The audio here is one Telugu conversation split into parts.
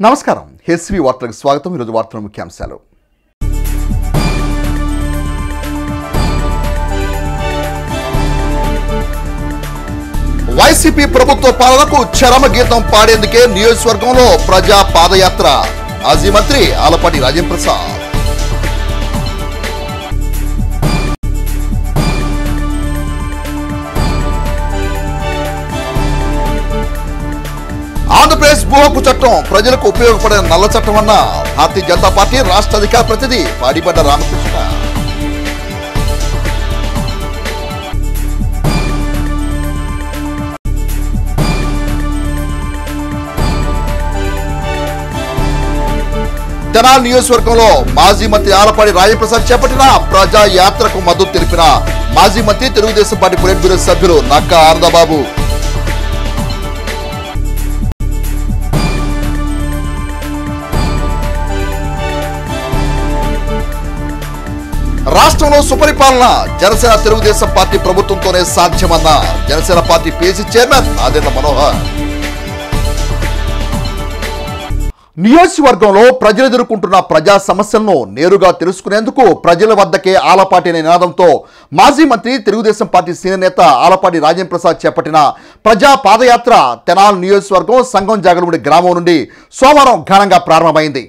నమస్కారం హెచ్వి వార్తలకు స్వాగతం. ఈరోజు వార్తల ముఖ్యాంశాలు. వైసీపీ ప్రభుత్వ పాలనకు చరమగీతం పాడేందుకే నియోజకవర్గంలో ప్రజా పాదయాత్ర. మాజీ మంత్రి ఆలపాటి రాజేంద్ర ప్రసాద్. ఆంధ్రప్రదేశ్ భూ హక్కు చట్టం ప్రజలకు ఉపయోగపడే నల్ల చట్టం అన్న భారతీయ జనతా పార్టీ రాష్ట్ర అధికార ప్రతినిధి పాడిపడ్డ రామకృష్ణ. తెనాలి నియోజకవర్గంలో మాజీ మంత్రి ఆలపాటి రాజేంద్ర ప్రసాద్ చేపట్టిన ప్రజా యాత్రకు మద్దతు తెలిపిన మాజీ మంత్రి తెలుగుదేశం పార్టీ పొలిట్ బ్యూరో సభ్యులు నక్కా ఆనందబాబు. రాష్ట్రంలో సుపరిపాలన జనసేన తెలుగుదేశం పార్టీ ప్రభుత్వంతోనే సాధ్యమన్న Janasena party PC chairman Nadendla Manohar. నియోజకవర్గంలో ప్రజలు ఎదుర్కొంటున్న ప్రజా సమస్యలను నేరుగా తెలుసుకునేందుకు ప్రజల వద్దకే ఆలపాటి అనే నినాదంతో మాజీ మంత్రి తెలుగుదేశం పార్టీ సీనియర్ నేత ఆలపాటి రాజేంద్ర ప్రసాద్ చేపట్టిన ప్రజా పాదయాత్ర తెనాలి నియోజకవర్గం సంగం జాగలమూడి గ్రామం నుండి సోమవారం ఘనంగా ప్రారంభమైంది.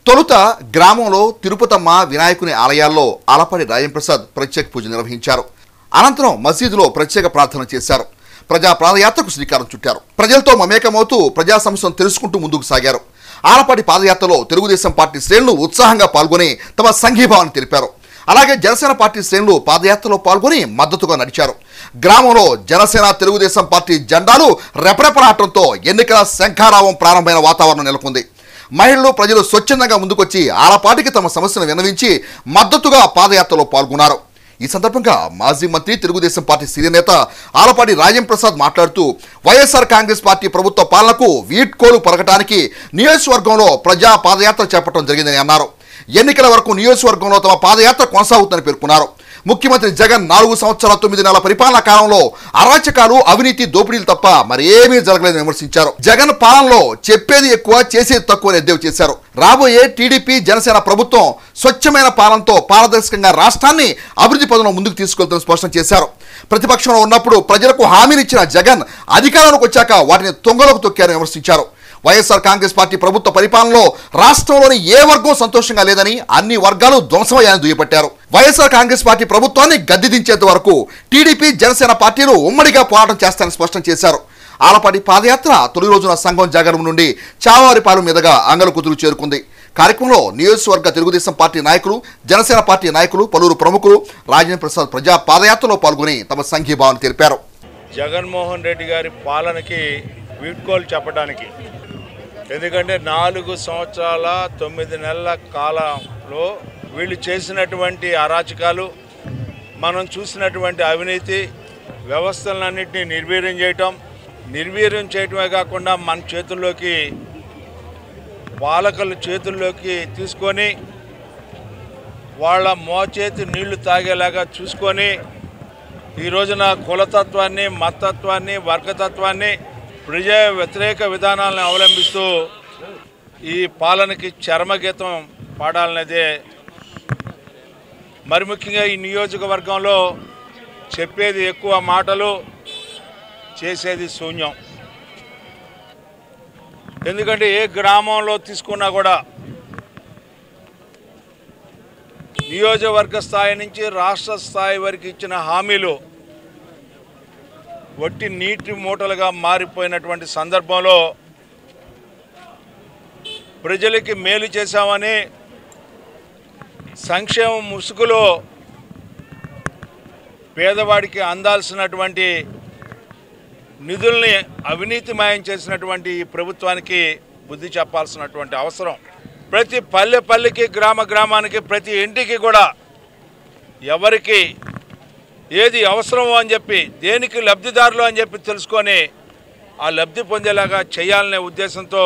తొలుత గ్రామంలో తిరుపతమ్మ వినాయకుని ఆలయాల్లో ఆలపాటి రాజేంద్ర ప్రసాద్ ప్రత్యేక పూజ నిర్వహించారు. అనంతరం మసీదులో ప్రత్యేక ప్రార్థన చేశారు. ప్రజా పాదయాత్రకు శ్రీకారం చుట్టారు. ప్రజలతో మమేకమవుతూ ప్రజా సమస్యలను తెలుసుకుంటూ ముందుకు సాగారు. ఆలపాటి పాదయాత్రలో తెలుగుదేశం పార్టీ శ్రేణులు ఉత్సాహంగా పాల్గొని తమ సంఘీభావాన్ని తెలిపారు. అలాగే జనసేన పార్టీ శ్రేణులు పాదయాత్రలో పాల్గొని మద్దతుగా నడిచారు. గ్రామంలో జనసేన తెలుగుదేశం పార్టీ జెండాలు రెపరెపలాటంతో ఎన్నికల శంఖారావం ప్రారంభమైన వాతావరణం నెలకొంది. మహిళలు ప్రజలు స్వచ్ఛందంగా ముందుకొచ్చి ఆలపాటికి తమ సమస్యను విన్నవించి మద్దతుగా పాదయాత్రలో పాల్గొన్నారు. ఈ సందర్భంగా మాజీ మంత్రి తెలుగుదేశం పార్టీ సీనియర్ నేత ఆలపాటి రాజేంద్ర ప్రసాద్ మాట్లాడుతూ వైఎస్ఆర్ కాంగ్రెస్ పార్టీ ప్రభుత్వ పాలనకు వీడ్కోలు పలకటానికి నియోజకవర్గంలో ప్రజా పాదయాత్ర చేపట్టడం జరిగిందని అన్నారు. ఎన్నికల వరకు నియోజకవర్గంలో తమ పాదయాత్ర కొనసాగుతుందని పేర్కొన్నారు. ముఖ్యమంత్రి జగన్ 4 సంవత్సరాల 9 నెలల పరిపాలనా కాలంలో అరాచకాలు, అవినీతి, దోపిడీలు తప్ప మరేమీ జరగలేదని విమర్శించారు. జగన్ పాలనలో చెప్పేది ఎక్కువ, చేసేది తక్కువ ఎద్దేవా చేశారు. రాబోయే టీడీపీ జనసేన ప్రభుత్వం స్వచ్ఛమైన పాలనతో పారదర్శకంగా రాష్ట్రాన్ని అభివృద్ధి పదంలో ముందుకు తీసుకెళ్తామని స్పష్టం చేశారు. ప్రతిపక్షంలో ఉన్నప్పుడు ప్రజలకు హామీనిచ్చిన జగన్ అధికారంలోకి వచ్చాక వాటిని తొంగలోకి తొక్కారని విమర్శించారు. వైఎస్ఆర్ కాంగ్రెస్ పార్టీ ప్రభుత్వ పరిపాలనలో రాష్ట్రంలోని ఏ వర్గం సంతోషంగా లేదని, అన్ని వర్గాలు ధ్వంసమయ్యాలని దుయ్యబట్టారు. వైఎస్ఆర్ కాంగ్రెస్ పార్టీ ప్రభుత్వాన్ని గద్దెదించేంత వరకు టీడీపీ జనసేన పార్టీలు ఉమ్మడిగా పోరాటం చేస్తారని స్పష్టం చేశారు. ఆలపాటి పాదయాత్ర తొలి రోజున సంఘం జాగరం నుండి చావారిపాలెం మీదుగా అంగలకుదురు చేరుకుంది. కార్యక్రమంలో నియోజకవర్గ తెలుగుదేశం పార్టీ నాయకులు, జనసేన పార్టీ నాయకులు, పలువురు ప్రముఖులు రాజేంద్ర ప్రసాద్ ప్రజా పాదయాత్రలో పాల్గొని తమ సంఘీభావాన్ని తెలిపారు. జగన్మోహన్ రెడ్డి గారి పాలనకి వీడ్కోలు చెప్పడానికి, ఎందుకంటే 4 సంవత్సరాల 9 నెలల కాలంలో వీళ్ళు చేసినటువంటి అరాచకాలు, మనం చూసినటువంటి అవినీతి, వ్యవస్థలన్నింటినీ నిర్వీర్యం చేయటమే కాకుండా మన చేతుల్లోకి, పాలకుల చేతుల్లోకి తీసుకొని వాళ్ళ మోచేతి నీళ్లు తాగేలాగా చూసుకొని ఈ రోజున కులతత్వాన్ని, మతత్వాన్ని, వర్గతత్వాన్ని, ప్రజా వ్యతిరేక విధానాలను అవలంబిస్తూ ఈ పాలనకి చరమగీతం పాడాలనేదే. మరి ముఖ్యంగా ఈ నియోజకవర్గంలో చెప్పేది ఎక్కువ మాటలు, చేసేది శూన్యం. ఎందుకంటే ఏ గ్రామంలో తీసుకున్నా కూడా నియోజకవర్గ స్థాయి నుంచి రాష్ట్ర స్థాయి వరకు ఇచ్చిన హామీలు వట్టి నీటి మూటలుగా మారిపోయినటువంటి సందర్భంలో ప్రజలకి మేలు చేశామని సంక్షేమం ముసుగులో పేదవాడికి అందాల్సినటువంటి నిధుల్ని అవినీతిమయం చేసినటువంటి ఈ ప్రభుత్వానికి బుద్ధి చెప్పాల్సినటువంటి అవసరం. ప్రతి పల్లెకి, గ్రామానికి, ప్రతి ఇంటికి కూడా ఎవరికి ఏది అవసరమో అని చెప్పి, దేనికి లబ్ధిదారులు అని చెప్పి తెలుసుకొని ఆ లబ్ధి పొందేలాగా చేయాలనే ఉద్దేశంతో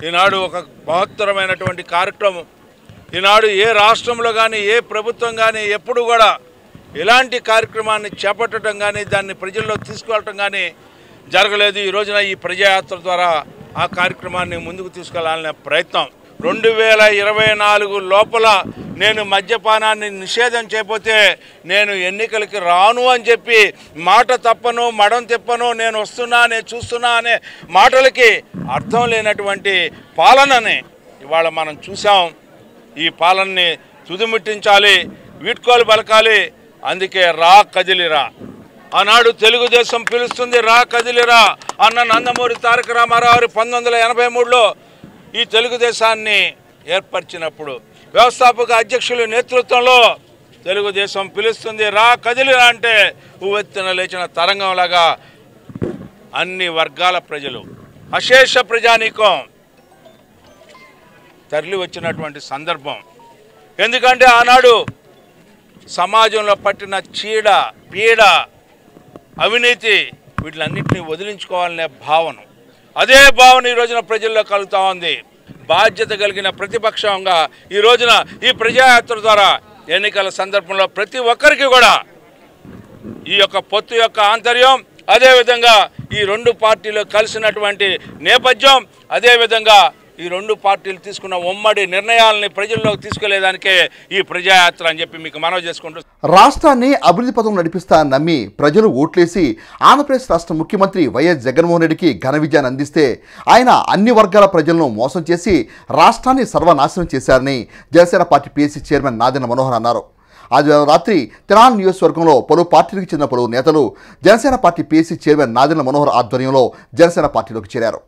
ఈనాడు ఒక మహత్తరమైనటువంటి కార్యక్రమం. ఈనాడు ఏ రాష్ట్రంలో కానీ, ఏ ప్రభుత్వం కానీ ఎప్పుడు కూడా ఇలాంటి కార్యక్రమాన్ని చేపట్టడం కానీ, దాన్ని ప్రజల్లో తీసుకువెళ్ళటం కానీ జరగలేదు. ఈ రోజున ఈ ప్రజాయాత్ర ద్వారా ఆ కార్యక్రమాన్ని ముందుకు తీసుకెళ్లాలనే ప్రయత్నం. 2024 లోపల నేను మద్యపానాన్ని నిషేధం చేయకపోతే నేను ఎన్నికలకి రాను అని చెప్పి మాట తప్పను, మడం తిప్పను, నేను వస్తున్నా, నేను చూస్తున్నా అనే మాటలకి అర్థం లేనటువంటి పాలనని ఇవాళ మనం చూసాం. ఈ పాలనని తుదిముట్టించాలి, వీడ్కోలు పలకాలి. అందుకే రా కదిలిరా, ఆనాడు తెలుగుదేశం పిలుస్తుంది రా కదిలిరా అన్న నందమూరి తారక రామారావు 1983లో ఈ తెలుగుదేశాన్ని ఏర్పరిచినప్పుడు వ్యవస్థాపక అధ్యక్షుల నేతృత్వంలో తెలుగుదేశం పిలుస్తుంది రా కదిలిరా అంటే ఉవ్వెత్తున లేచిన తరంగంలాగా అన్ని వర్గాల ప్రజలు, అశేష ప్రజానీకం తరలి వచ్చినటువంటి సందర్భం. ఎందుకంటే ఆనాడు సమాజంలో పట్టిన చీడ, పీడ, అవినీతి వీటిలన్నింటినీ వదిలించుకోవాలనే భావన, అదే భావన ఈ రోజున ప్రజల్లో కలుగుతూ ఉంది. బాధ్యత కలిగిన ప్రతిపక్షంగా ఈ రోజున ఈ ప్రజాయాత్ర ద్వారా ఎన్నికల సందర్భంలో ప్రతి ఒక్కరికి కూడా ఈ యొక్క పొత్తు యొక్క ఆంతర్యం, అదేవిధంగా ఈ రెండు పార్టీలు కలిసినటువంటి నేపథ్యం, అదేవిధంగా ఈ రెండు పార్టీలు తీసుకున్న ఉమ్మడి నిర్ణయాలని ప్రజల్లోకి తీసుకెళ్లేదానికే ఈ ప్రజాయాత్ర అని చెప్పి మీకు మనవి చేసుకుంటూ, రాష్ట్రాన్ని అభివృద్ధి పథం నడిపిస్తానని నమ్మి ప్రజలు ఓట్లేసి ఆంధ్రప్రదేశ్ రాష్ట్ర ముఖ్యమంత్రి వైఎస్ జగన్మోహన్ రెడ్డికి ఘన విజయాన్ని అందిస్తే ఆయన అన్ని వర్గాల ప్రజలను మోసం చేసి రాష్ట్రాన్ని సర్వనాశనం చేశారని Janasena party PSC chairman Nadendla Manohar అన్నారు. ఆదివారం రాత్రి తెనాలి నియోజకవర్గంలో పలు పార్టీలకు చెందిన పలువురు నేతలు Janasena party PSC chairman Nadendla Manohar ఆధ్వర్యంలో జనసేన పార్టీలోకి చేరారు.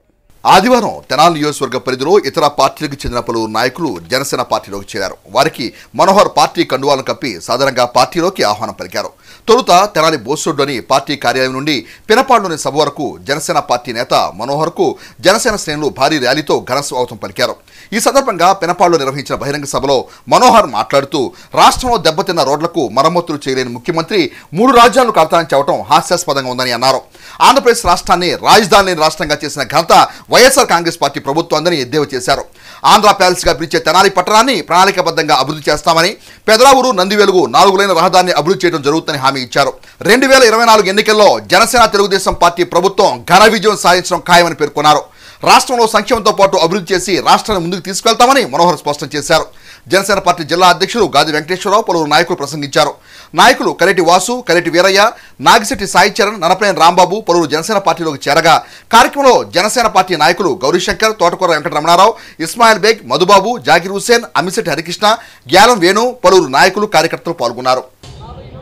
ఆదివారం తెనాలి నియోజకవర్గ పరిధిలో ఇతర పార్టీలకు చెందిన పలువురు నాయకులు జనసేన పార్టీలోకి చేరారు. వారికి మనోహర్ పార్టీ కండువాలను కప్పి సాధారణంగా పార్టీలోకి ఆహ్వానం పలికారు. తొలుత తెనాలి బోస్రోడ్లోని పార్టీ కార్యాలయం నుండి పినపాడులోని సభ వరకు జనసేన పార్టీ నేత మనోహర్కు జనసేన శ్రేణులు భారీ ర్యాలీతో ఘన స్వాగతం పలికారు. ఈ సందర్భంగా పినపాడులో నిర్వహించిన బహిరంగ సభలో మనోహర్ మాట్లాడుతూ రాష్ట్రంలో దెబ్బతిన్న రోడ్లకు మరమ్మతులు చేయలేని ముఖ్యమంత్రి 3 రాజ్యాలను కడతానని చెప్పడం హాస్యాస్పదంగా ఉందని అన్నారు. ఆంధ్రప్రదేశ్ రాష్ట్రాన్ని రాజధాని లేని రాష్ట్రంగా చేసిన ఘనత వైఎస్ఆర్ కాంగ్రెస్ పార్టీ ప్రభుత్వాన్ని ఎద్దేవా చేశారు. ఆంధ్ర ప్యాలెస్గా పిలిచే తెనాలి పట్టణాన్ని ప్రణాళికాబద్ధంగా అభివృద్ధి చేస్తామని, పెదరావూరు నందివెలుగు 4 లైన్ల రహదారిని అభివృద్ధి చేయడం జరుగుతుందని హామీ ఇచ్చారు. 2024 ఎన్నికల్లో జనసేన తెలుగుదేశం పార్టీ ప్రభుత్వం ఘన విజయం సాధించడం ఖాయమని పేర్కొన్నారు. రాష్ట్రంలో సంక్షేమంతో పాటు అభివృద్ధి చేసి రాష్ట్రాన్ని ముందుకు తీసుకెళ్తామని మనోహర్ స్పష్టం చేశారు. జనసేన పార్టీ జిల్లా అధ్యక్షులు గాది వెంకటేశ్వరరావు పలువురు నాయకులు ప్రసంగించారు. నాయకులు కరెటి వాసు, కరెటి వీరయ్య, నాగిశెట్టి సాయి చరణ్, ననపనేని రాంబాబు పలువురు జనసేన పార్టీలోకి చేరగా కార్యక్రమంలో జనసేన పార్టీ నాయకులు గౌరీశంకర్, తోటకూర వెంకటరమణారావు, ఇస్మాయిల్ బేగ్, మధుబాబు, జాకిర్ హుస్సేన్, అమ్మిశెట్టి హరికృష్ణ, గ్యాలం వేణు పలువురు నాయకులు కార్యకర్తలు పాల్గొన్నారు.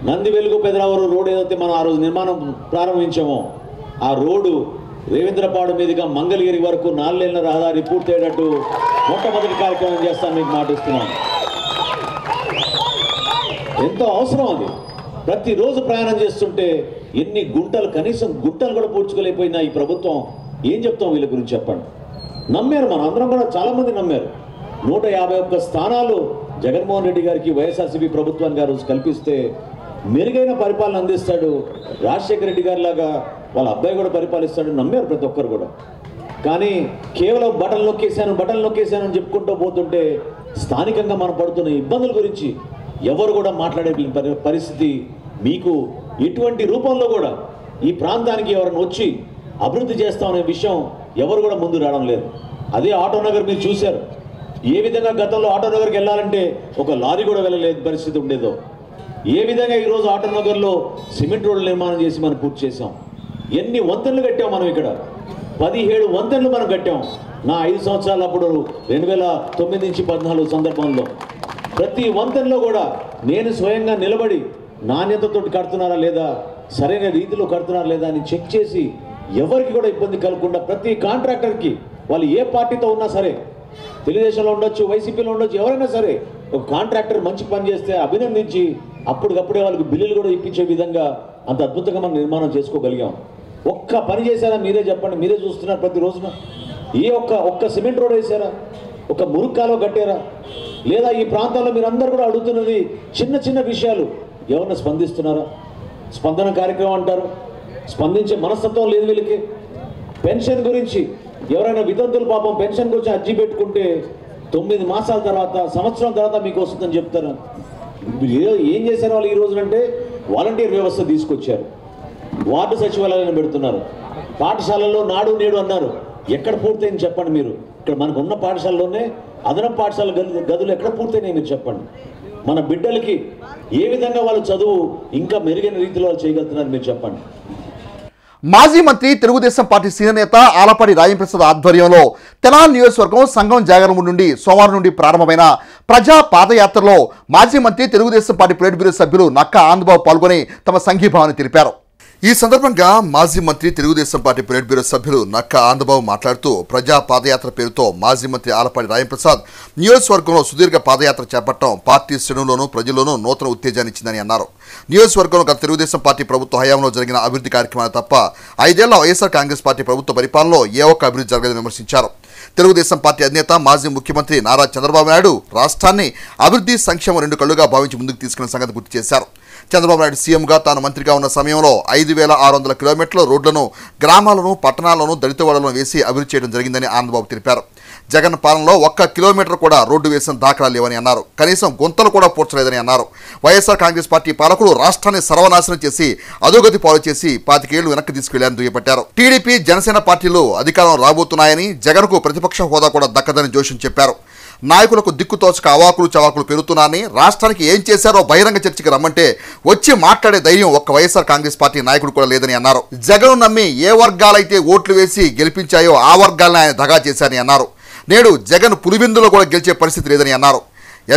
నంది వెలుగు పెదరావూరు రోడ్ ఏదైతే మనం ఆ రోజు నిర్మాణం ప్రారంభించామో ఆ రోడ్డు రేవేంద్రపాడు మీదుగా మంగళగిరి వరకు 4 లేన్ల రహదారి పూర్తయ్యేటట్టు మొట్టమొదటి కార్యక్రమం చేస్తాను మీకు మాటిస్తున్నాను. ఎంతో అవసరం అది. ప్రతిరోజు ప్రయాణం చేస్తుంటే ఎన్ని గుంటలు, కనీసం గుంటలు కూడా పూడ్చుకోలేకపోయినా ఈ ప్రభుత్వం ఏం చెప్తాం వీళ్ళ గురించి చెప్పండి. నమ్మారు, మనం అందరం కూడా చాలామంది నమ్మారు. 151 స్థానాలు జగన్మోహన్ రెడ్డి గారికి వైఎస్ఆర్సీపీ ప్రభుత్వానికి ఆ రోజు కల్పిస్తే మెరుగైన పరిపాలన అందిస్తాడు, రాజశేఖర రెడ్డి గారి లాగా వాళ్ళ అబ్బాయి కూడా పరిపాలిస్తాడు నమ్మారు ప్రతి ఒక్కరు కూడా. కానీ కేవలం బటన్ నొక్కేశాను అని చెప్పుకుంటూ పోతుంటే స్థానికంగా మనం పడుతున్న ఇబ్బందుల గురించి ఎవరు కూడా మాట్లాడే పరిస్థితి, మీకు ఎటువంటి రూపంలో కూడా ఈ ప్రాంతానికి ఎవరైనా వచ్చి అభివృద్ధి చేస్తామనే విషయం ఎవరు కూడా ముందు రావడం లేదు. అదే ఆటోనగర్ మీరు చూశారు, ఏ విధంగా గతంలో ఆటోనగర్కి వెళ్ళాలంటే ఒక లారీ కూడా వెళ్ళలేదు పరిస్థితి ఉండేదో, ఏ విధంగా ఈరోజు ఆటోనగర్లో సిమెంట్ రోడ్లు నిర్మాణం చేసి మనం పూర్తి చేసాం. ఎన్ని వంతెనలు కట్టాం మనం, ఇక్కడ 17 వంతెనలు మనం కట్టాం. నా 5 సంవత్సరాలు అప్పుడు 2009 నుంచి 14 సందర్భంలో ప్రతి వంతెనలో కూడా నేను స్వయంగా నిలబడి నాణ్యతతో కడుతున్నారా లేదా, సరైన రీతిలో కడుతున్నారా లేదా అని చెక్ చేసి ఎవరికి కూడా ఇబ్బంది కలగకుండా ప్రతి కాంట్రాక్టర్కి వాళ్ళు ఏ పార్టీతో ఉన్నా సరే, తెలుగుదేశంలో ఉండొచ్చు, వైసీపీలో ఉండొచ్చు, ఎవరైనా సరే ఒక కాంట్రాక్టర్ మంచి పని చేస్తే అభినందించి అప్పటికప్పుడే వాళ్ళకి బిల్లులు కూడా ఇప్పించే విధంగా అంత అద్భుతంగా మనం నిర్మాణం చేసుకోగలిగాం. ఒక్క పని చేశారా మీరే చెప్పండి, మీరే చూస్తున్నారు ప్రతి రోజున. ఒక్క సిమెంట్ రోడ్ వేసారా, ఒక మురుక్కాలో కట్టారా, లేదా ఈ ప్రాంతంలో మీరందరూ కూడా అడుగుతున్నది చిన్న చిన్న విషయాలు ఎవరన్నా స్పందిస్తున్నారా? స్పందన కార్యక్రమం అంటారు, స్పందించే మనస్తత్వం లేదు వీళ్ళకి. పెన్షన్ గురించి ఎవరైనా వితంతులు పాపం పెన్షన్ గురించి అర్జీ పెట్టుకుంటే 9 మాసాల తర్వాత, సంవత్సరం తర్వాత మీకు వస్తుందని చెప్తారు. ఏం చేశారు వాళ్ళు ఈ రోజునంటే వాలంటీర్ వ్యవస్థ తీసుకొచ్చారు, వార్డు సచివాలయాన్ని పెడుతున్నారు, పాఠశాలల్లో నాడు నేడు అన్నారు. ఎక్కడ పూర్తయింది చెప్పండి మీరు. ఇక్కడ మనకు ఉన్న పాఠశాలలోనే అదనపు పాఠశాల గదులు ఎక్కడ పూర్తయినాయి మీరు చెప్పండి. మన బిడ్డలకి ఏ విధంగా వాళ్ళు చదువు ఇంకా మెరుగైన రీతిలో వాళ్ళు చేయగలుగుతున్నారు మీరు చెప్పండి. మాజీ మంత్రి తెలుగుదేశం పార్టీ సీనియర్ నేత ఆలపాటి రాజేంద్రప్రసాద్ ఆధ్వర్యంలో తెనాలి నియోజకవర్గం సంఘం జాగరణ నుండి సోమవారం నుండి ప్రారంభమైన ప్రజా పాదయాత్రలో మాజీ మంత్రి తెలుగుదేశం పార్టీ పొలిట్ బ్యూరో సభ్యులు నక్కా ఆనందబాబు పాల్గొని తమ సంఘీభావాన్ని తెలిపారు. ఈ సందర్భంగా మాజీ మంత్రి తెలుగుదేశం పార్టీ పొలిట్ బ్యూరో సభ్యులు నక్కా ఆనందబాబు మాట్లాడుతూ ప్రజా పాదయాత్ర పేరుతో మాజీ మంత్రి ఆలపాటి రాజేంద్రప్రసాద్ నియోజకవర్గంలో సుదీర్ఘ పాదయాత్ర చేపట్టడం పార్టీ శ్రేణుల్లోనూ ప్రజల్లోనూ నూతన ఉత్తేజాన్ని ఇచ్చిందని అన్నారు. నియోజకవర్గంలో గత తెలుగుదేశం పార్టీ ప్రభుత్వ హయాంలో జరిగిన అభివృద్ధి కార్యక్రమాలు తప్ప 5 ఏళ్ల వైఎస్ఆర్ కాంగ్రెస్ పార్టీ ప్రభుత్వ పరిపాలనలో ఏ ఒక్క అభివృద్ధి జరగదని విమర్శించారు. తెలుగుదేశం పార్టీ అధినేత మాజీ ముఖ్యమంత్రి నారా చంద్రబాబు నాయుడు రాష్ట్రాన్ని అభివృద్ధి సంక్షేమం 2 కళ్లుగా భావించి ముందుకు తీసుకున్న సంగతి గుర్తు చేశారు. చంద్రబాబు నాయుడు సీఎంగా తాను మంత్రిగా ఉన్న సమయంలో 5,600 కిలోమీటర్ల రోడ్లను గ్రామాలను పట్టణాలను దళితవాడలను వేసి అభివృద్ధి చేయడం జరిగిందని ఆనందబాబు తెలిపారు. జగన్ పాలనలో 1 కిలోమీటర్ కూడా రోడ్డు వేసిన దాఖలాలు లేవని అన్నారు. కనీసం గుంతలు కూడా పూడ్చలేదని అన్నారు. వైఎస్ఆర్ కాంగ్రెస్ పార్టీ పాలకులు రాష్ట్రాన్ని సర్వనాశనం చేసి అధోగతి పాలు చేసి 25 ఏళ్లు వెనక్కి తీసుకెళ్లారని దుయ్యబట్టారు. టీడీపీ జనసేన పార్టీలు అధికారం రాబోతున్నాయని, జగన్కు ప్రతిపక్ష హోదా కూడా దక్కదని జోషం చెప్పారు. నాయకులకు దిక్కుతోచక అవాకులు చవాకులు పెరుగుతున్నారని, రాష్ట్రానికి ఏం చేశారో బహిరంగ చర్చకి రమ్మంటే వచ్చి మాట్లాడే ధైర్యం ఒక్క వైఎస్ఆర్ కాంగ్రెస్ పార్టీ నాయకుడు కూడా లేదని అన్నారు. జగన్ నమ్మి ఏ వర్గాలైతే ఓట్లు వేసి గెలిపించాయో ఆ వర్గాలను ఆయన దగా చేశారని అన్నారు. నేడు జగన్ పులిబిందులో కూడా గెలిచే పరిస్థితి లేదని అన్నారు.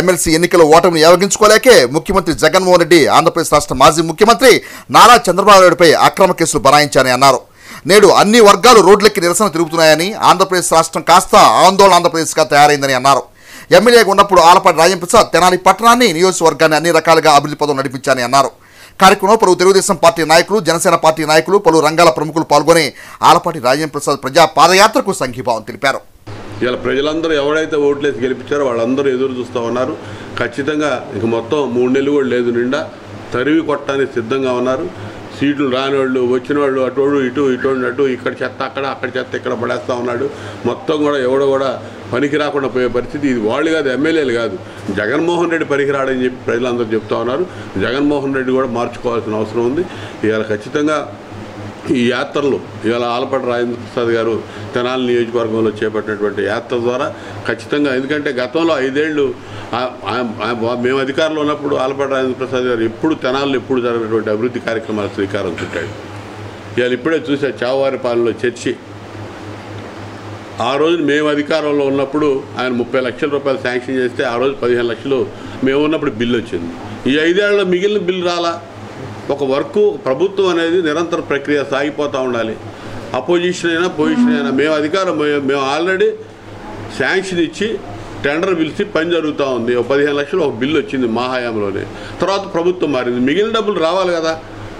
ఎమ్మెల్సీ ఎన్నికల ఓటమిని ఏవగించుకోలేకే ముఖ్యమంత్రి జగన్మోహన్ రెడ్డి ఆంధ్రప్రదేశ్ రాష్ట్ర మాజీ ముఖ్యమంత్రి నారా చంద్రబాబు నాయుడుపై అక్రమ కేసులు బనాయించారని అన్నారు. నేడు అన్ని వర్గాలు రోడ్లెక్కి నిరసన తిరుగుతున్నాయని, ఆంధ్రప్రదేశ్ రాష్ట్రం కాస్త ఆందోళన ఆంధ్రప్రదేశ్గా తయారైందని అన్నారు. ఎమ్మెల్యేగా ఉన్నప్పుడు ఆలపాటి రాజేంద్రప్రసాద్ తెనాలి పట్టణాన్ని, నియోజకవర్గాన్ని అన్ని రకాలుగా అభివృద్ధి పదం నడిపించారని అన్నారు. కార్యక్రమంలో పలువురు తెలుగుదేశం పార్టీ నాయకులు, జనసేన పార్టీ నాయకులు, పలు రంగాల ప్రముఖులు పాల్గొని ఆలపాటి రాజేంద్రప్రసాద్ ప్రజా పాదయాత్రకు సంఘీభావం తెలిపారు. ఇలా ప్రజలందరూ ఎవరైతే ఓట్లేసి గెలిపించారో వాళ్ళందరూ ఎదురు చూస్తూ ఉన్నారు. ఖచ్చితంగా ఇక మొత్తం 3 నెలలు కూడా లేదు నిండా తరివి కొట్టడానికి సిద్ధంగా ఉన్నారు. సీట్లు రాని వాళ్ళు, వచ్చిన వాళ్ళు అటోడు ఇటు అటు, ఇక్కడ చెత్త అక్కడ చెత్త ఇక్కడ పడేస్తూ ఉన్నాడు. మొత్తం కూడా ఎవడో కూడా పనికి రాకుండా పోయే పరిస్థితి. ఇది వాళ్ళు కాదు, ఎమ్మెల్యేలు కాదు, జగన్మోహన్ రెడ్డి పనికిరాడని చెప్పి ప్రజలందరూ చెప్తా ఉన్నారు. జగన్మోహన్ రెడ్డి కూడా మార్చుకోవాల్సిన అవసరం ఉంది. ఇవాళ ఖచ్చితంగా ఈ యాత్రలు ఇవాళ ఆలపాటి రాజేంద్రప్రసాద్ గారు తెనాలి నియోజకవర్గంలో చేపట్టినటువంటి యాత్ర ద్వారా ఖచ్చితంగా, ఎందుకంటే గతంలో 5 ఏళ్ళు మేము అధికారంలో ఉన్నప్పుడు ఆలపాటి రాజేంద్రప్రసాద్ గారు ఎప్పుడు తెనాలిలో ఎప్పుడు జరిగినటువంటి అభివృద్ధి కార్యక్రమాలు శ్రీకారం చుట్టాడు. ఇవాళ ఇప్పుడే చూసా చావువారిపాలెంలో చర్చి. ఆ రోజు మేము అధికారంలో ఉన్నప్పుడు ఆయన 30 లక్షల రూపాయలు శాంక్షన్ చేస్తే ఆ రోజు 15 లక్షలు మేము ఉన్నప్పుడు బిల్లు వచ్చింది. ఈ 5 ఏళ్ళలో మిగిలిన బిల్లు రాలా. ఒక వర్క్ ప్రభుత్వం అనేది నిరంతర ప్రక్రియ సాగిపోతూ ఉండాలి. అపోజిషన్ అయినా పొజిషన్ అయినా మేము ఆల్రెడీ శాంక్షన్ ఇచ్చి టెండర్ పిలిచి పని జరుగుతూ ఉంది. 15 లక్షలు ఒక బిల్లు వచ్చింది మా హయాంలోనే. తర్వాత ప్రభుత్వం మారింది, మిగిలిన డబ్బులు రావాలి కదా.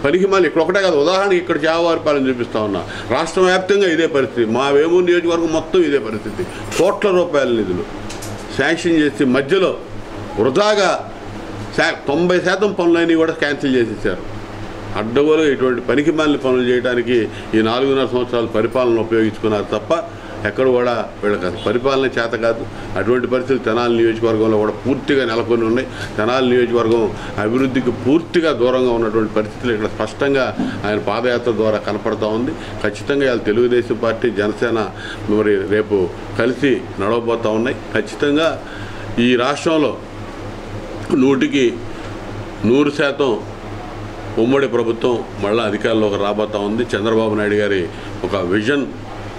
పనికి మళ్ళీ ఇక్కడ ఒకటే కాదు, ఉదాహరణకి ఇక్కడ చావువారిపాలెం చూపిస్తూ ఉన్నా. రాష్ట్ర వ్యాప్తంగా ఇదే పరిస్థితి, మా వేమూరు నియోజకవర్గం మొత్తం ఇదే పరిస్థితి. కోట్ల రూపాయల నిధులు శాంక్షన్ చేసి మధ్యలో వృధాగా 90% పనులన్నీ కూడా క్యాన్సిల్ చేసేసారు. అడ్డగోలు ఇటువంటి పనికి మాలిన పనులు చేయడానికి ఈ 4.5 సంవత్సరాల పరిపాలన ఉపయోగించుకున్నారు తప్ప ఎక్కడ కూడా వీళ్ళకి పరిపాలన చేత కాదు. అటువంటి పరిస్థితులు తెనాలి నియోజకవర్గంలో కూడా పూర్తిగా నెలకొని ఉన్నాయి. తెనాలి నియోజకవర్గం అభివృద్ధికి పూర్తిగా దూరంగా ఉన్నటువంటి పరిస్థితులు ఇక్కడ స్పష్టంగా ఆయన పాదయాత్ర ద్వారా కనపడుతూ ఉంది. ఖచ్చితంగా ఇవాళ తెలుగుదేశం పార్టీ, జనసేన మరి రేపు కలిసి నడవబోతూ ఉన్నాయి. ఖచ్చితంగా ఈ రాష్ట్రంలో 100కి 100% ఉమ్మడి ప్రభుత్వం మళ్ళీ అధికారంలోకి రాబోతూ ఉంది. చంద్రబాబు నాయుడు గారి ఒక విజన్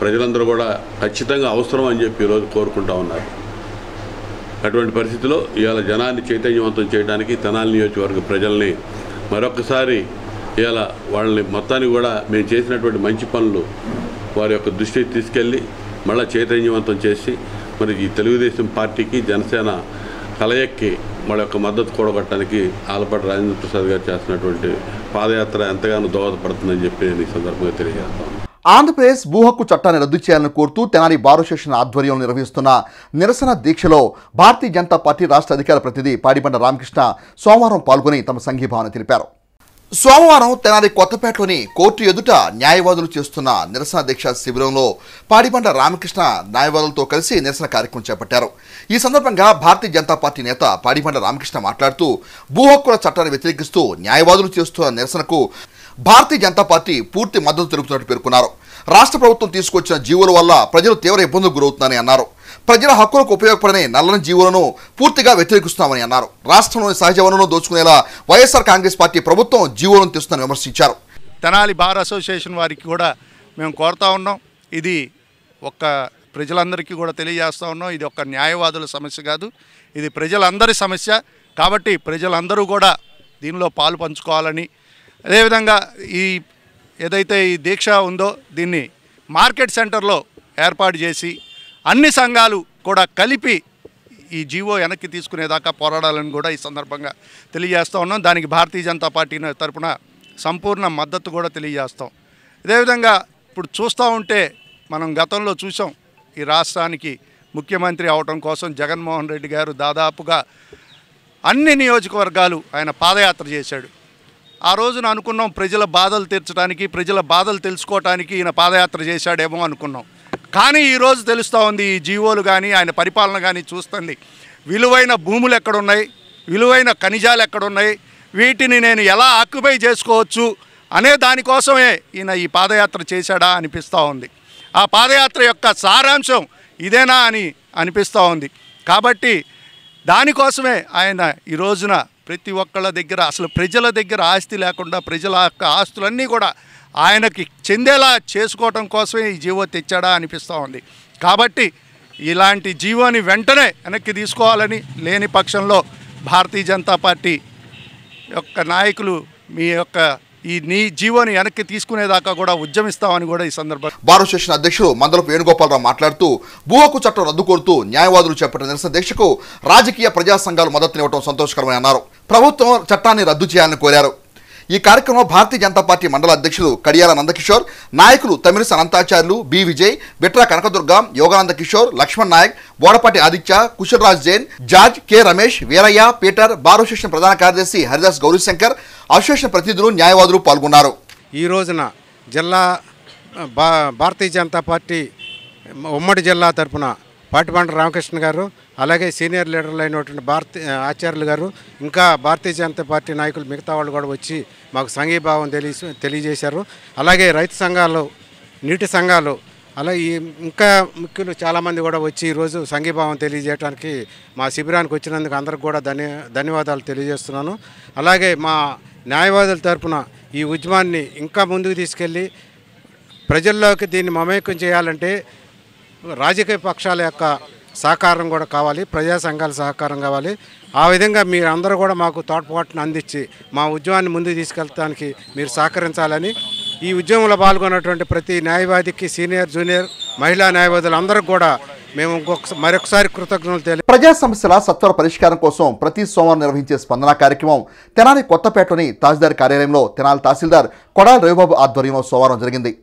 ప్రజలందరూ కూడా ఖచ్చితంగా అవసరం అని చెప్పి ఈరోజు కోరుకుంటూ ఉన్నారు. అటువంటి పరిస్థితిలో ఇవాళ జనాన్ని చైతన్యవంతం చేయడానికి తెనాలి నియోజకవర్గ ప్రజల్ని మరొకసారి ఇవాళ వాళ్ళని మొత్తాన్ని కూడా మేము చేసినటువంటి మంచి పనులు వారి యొక్క దృష్టికి తీసుకెళ్ళి మళ్ళీ చైతన్యవంతం చేసి మరి ఈ తెలుగుదేశం పార్టీకి, జనసేన కలయిక్కి వాళ్ళ యొక్క మద్దతు కూడగట్టడానికి ఆలపాటి రాజేంద్రప్రసాద్ గారు చేస్తున్నటువంటి పాదయాత్ర ఎంతగానో దోహదపడుతుందని చెప్పి నేను ఈ సందర్భంగా తెలియజేస్తాను. ఆంధ్రప్రదేశ్ భూ హక్కు చట్టాన్ని రద్దు చేయాలని కోరుతూ తెనాలి బార్ అసోసియేషన్ ఆధ్వర్యంలో నిర్వహిస్తున్న నిరసన దీక్షలో భారతీయ జనతా పార్టీ రాష్ట్ర అధికార ప్రతినిధి పాడిబండ రామకృష్ణ సోమవారం పాల్గొని తమ సంఘీభావన తెలిపారు. సోమవారం తెనాలి కొత్తపేటలోని కోర్టు ఎదుట న్యాయవాదులు చేస్తున్న నిరసన దీక్ష శిబిరంలో పాడిబండ రామకృష్ణ న్యాయవాదులతో కలిసి నిరసన కార్యక్రమం చేపట్టారు. ఈ సందర్భంగా భారతీయ జనతా పార్టీ నేత పాడిబండ రామకృష్ణ మాట్లాడుతూ భూ హక్కుల చట్టాన్ని వ్యతిరేకిస్తూ న్యాయవాదులు చేస్తున్న నిరసనకు భారతీయ జనతా పార్టీ పూర్తి మద్దతు తెలుపుతున్నట్టు పేర్కొన్నారు. రాష్ట్ర ప్రభుత్వం తీసుకొచ్చిన జీవోల వల్ల ప్రజలు తీవ్ర ఇబ్బందులకు గురవుతున్నారని అన్నారు. ప్రజల హక్కులకు ఉపయోగపడని నల్లని జీవోలను పూర్తిగా వ్యతిరేకిస్తున్నామని అన్నారు. రాష్ట్రంలోని సహజ వనరులను దోచుకునేలా వైఎస్ఆర్ కాంగ్రెస్ పార్టీ ప్రభుత్వం జీవోలను తెస్తుందని విమర్శించారు. తెనాలి బార్ అసోసియేషన్ వారికి కూడా మేము కోరుతా ఉన్నాం. ఇది ఒక్క ప్రజలందరికీ కూడా తెలియజేస్తూ ఉన్నాం. ఇది ఒక్క న్యాయవాదుల సమస్య కాదు, ఇది ప్రజలందరి సమస్య. కాబట్టి ప్రజలందరూ కూడా దీనిలో పాలు పంచుకోవాలని, అదేవిధంగా ఏదైతే ఈ దీక్ష ఉందో దీన్ని మార్కెట్ సెంటర్లో ఏర్పాటు చేసి అన్ని సంఘాలు కూడా కలిపి ఈ జీవో వెనక్కి తీసుకునేదాకా పోరాడాలని కూడా ఈ సందర్భంగా తెలియజేస్తూ ఉన్నాం. దానికి భారతీయ జనతా పార్టీ తరఫున సంపూర్ణ మద్దతు కూడా తెలియజేస్తాం. అదేవిధంగా ఇప్పుడు చూస్తూ ఉంటే మనం గతంలో చూసాం, ఈ రాష్ట్రానికి ముఖ్యమంత్రి అవడం కోసం జగన్మోహన్ రెడ్డి గారు దాదాపుగా అన్ని నియోజకవర్గాలు ఆయన పాదయాత్ర చేశాడు. ఆ రోజున అనుకున్నాం ప్రజల బాధలు తీర్చడానికి, ప్రజల బాధలు తెలుసుకోవటానికి ఈయన పాదయాత్ర చేశాడేమో అనుకున్నాం. కానీ ఈరోజు తెలుస్తూ ఉంది, ఈ జీవోలు కానీ ఆయన పరిపాలన కానీ చూస్తుంది, విలువైన భూములు ఎక్కడున్నాయి, విలువైన ఖనిజాలు ఎక్కడున్నాయి, వీటిని నేను ఎలా ఆక్యుపై చేసుకోవచ్చు అనే దానికోసమే ఈయన ఈ పాదయాత్ర చేశాడా అనిపిస్తూ ఉంది. ఆ పాదయాత్ర యొక్క సారాంశం ఇదేనా అని అనిపిస్తూ ఉంది. కాబట్టి దానికోసమే ఆయన ఈ రోజున ప్రతి ఒక్కళ్ళ దగ్గర, అసలు ప్రజల దగ్గర ఆస్తి లేకుండా ప్రజల యొక్క ఆస్తులన్నీ కూడా ఆయనకి చెందేలా చేసుకోవటం కోసమే ఈ జీవో తెచ్చాడా అనిపిస్తూ ఉంది. కాబట్టి ఇలాంటి జీవోని వెంటనే వెనక్కి తీసుకోవాలని, లేని పక్షంలో భారతీయ జనతా పార్టీ యొక్క నాయకులు మీ యొక్క ఈ జీవోని వెనక్కి తీసుకునేదాకా కూడా ఉద్యమిస్తామని కూడా ఈ సందర్భంగా బార్ అసోసియేషన్ అధ్యక్షుడు మందలపు వేణుగోపాలరావు మాట్లాడుతూ భూ హక్కు చట్టం రద్దు కోరుతూ న్యాయవాదులు చేపట్టిన నిరసన దీక్షకు రాజకీయ ప్రజా సంఘాలు మద్దతునివ్వడం సంతోషకరమని అన్నారు. ప్రభుత్వం చట్టాన్ని రద్దు చేయాలని కోరారు. ఈ కార్యక్రమంలో భారతీయ జనతా పార్టీ మండల అధ్యక్షులు కడియాల నందకిషోర్, నాయకులు తమిళిస Ananthacharyulu, B Vijay, Bitra Kanakadurga, Yogananda Kishore, Lakshman Naik, Bodapati Aditya, Kushalraj Jain, George, K Ramesh, Veeraiah, Peter, bar association ప్రధాన కార్యదర్శి హరిదాస్ గౌరీశంకర్, అసోసియేషన్ ప్రతినిధులు, న్యాయవాదులు పాల్గొన్నారు. ఈ రోజున జిల్లా భారతీయ జనతా పార్టీ ఉమ్మడి జిల్లా తరఫున పాటిబండ రామకృష్ణ గారు, అలాగే సీనియర్ లీడర్లు అయినటువంటి ఆచార్యులు గారు, ఇంకా భారతీయ జనతా పార్టీ నాయకులు మిగతా వాళ్ళు కూడా వచ్చి మాకు సంఘీభావం తెలియజేశారు. అలాగే రైతు సంఘాలు, నీటి సంఘాలు, అలాగే ఇంకా ముఖ్యులు చాలామంది కూడా వచ్చి ఈరోజు సంఘీభావం తెలియజేయడానికి మా శిబిరానికి వచ్చినందుకు అందరికి కూడా ధన్యవాదాలు తెలియజేస్తున్నాను. అలాగే మా న్యాయవాదుల తరఫున ఈ ఉద్యమాన్ని ఇంకా ముందుకు తీసుకెళ్ళి ప్రజల్లోకి దీన్ని మమేకం చేయాలంటే రాజకీయ పక్షాల యొక్క సహకారం కూడా కావాలి, ప్రజా సంఘాల సహకారం కావాలి. ఆ విధంగా మీరు అందరూ కూడా మాకు తోడ్పాటును అందించి మా ఉద్యమాన్ని ముందుకు తీసుకెళ్ళడానికి మీరు సహకరించాలని ఈ ఉద్యమంలో పాల్గొన్నటువంటి ప్రతి న్యాయవాదికి, సీనియర్, జూనియర్, మహిళా న్యాయవాదులందరికీ కూడా మేము మరొకసారి కృతజ్ఞతలు ప్రజా సమస్యల సత్వర పరిష్కారం కోసం ప్రతి సోమవారం నిర్వహించే స్పందన కార్యక్రమం తెనాలి కొత్తపేటలోని తహసీల్దార్ కార్యాలయంలో తెనాలి తహసీల్దార్ కొడాలి రవిబాబు ఆధ్వర్యంలో సోమవారం జరిగింది.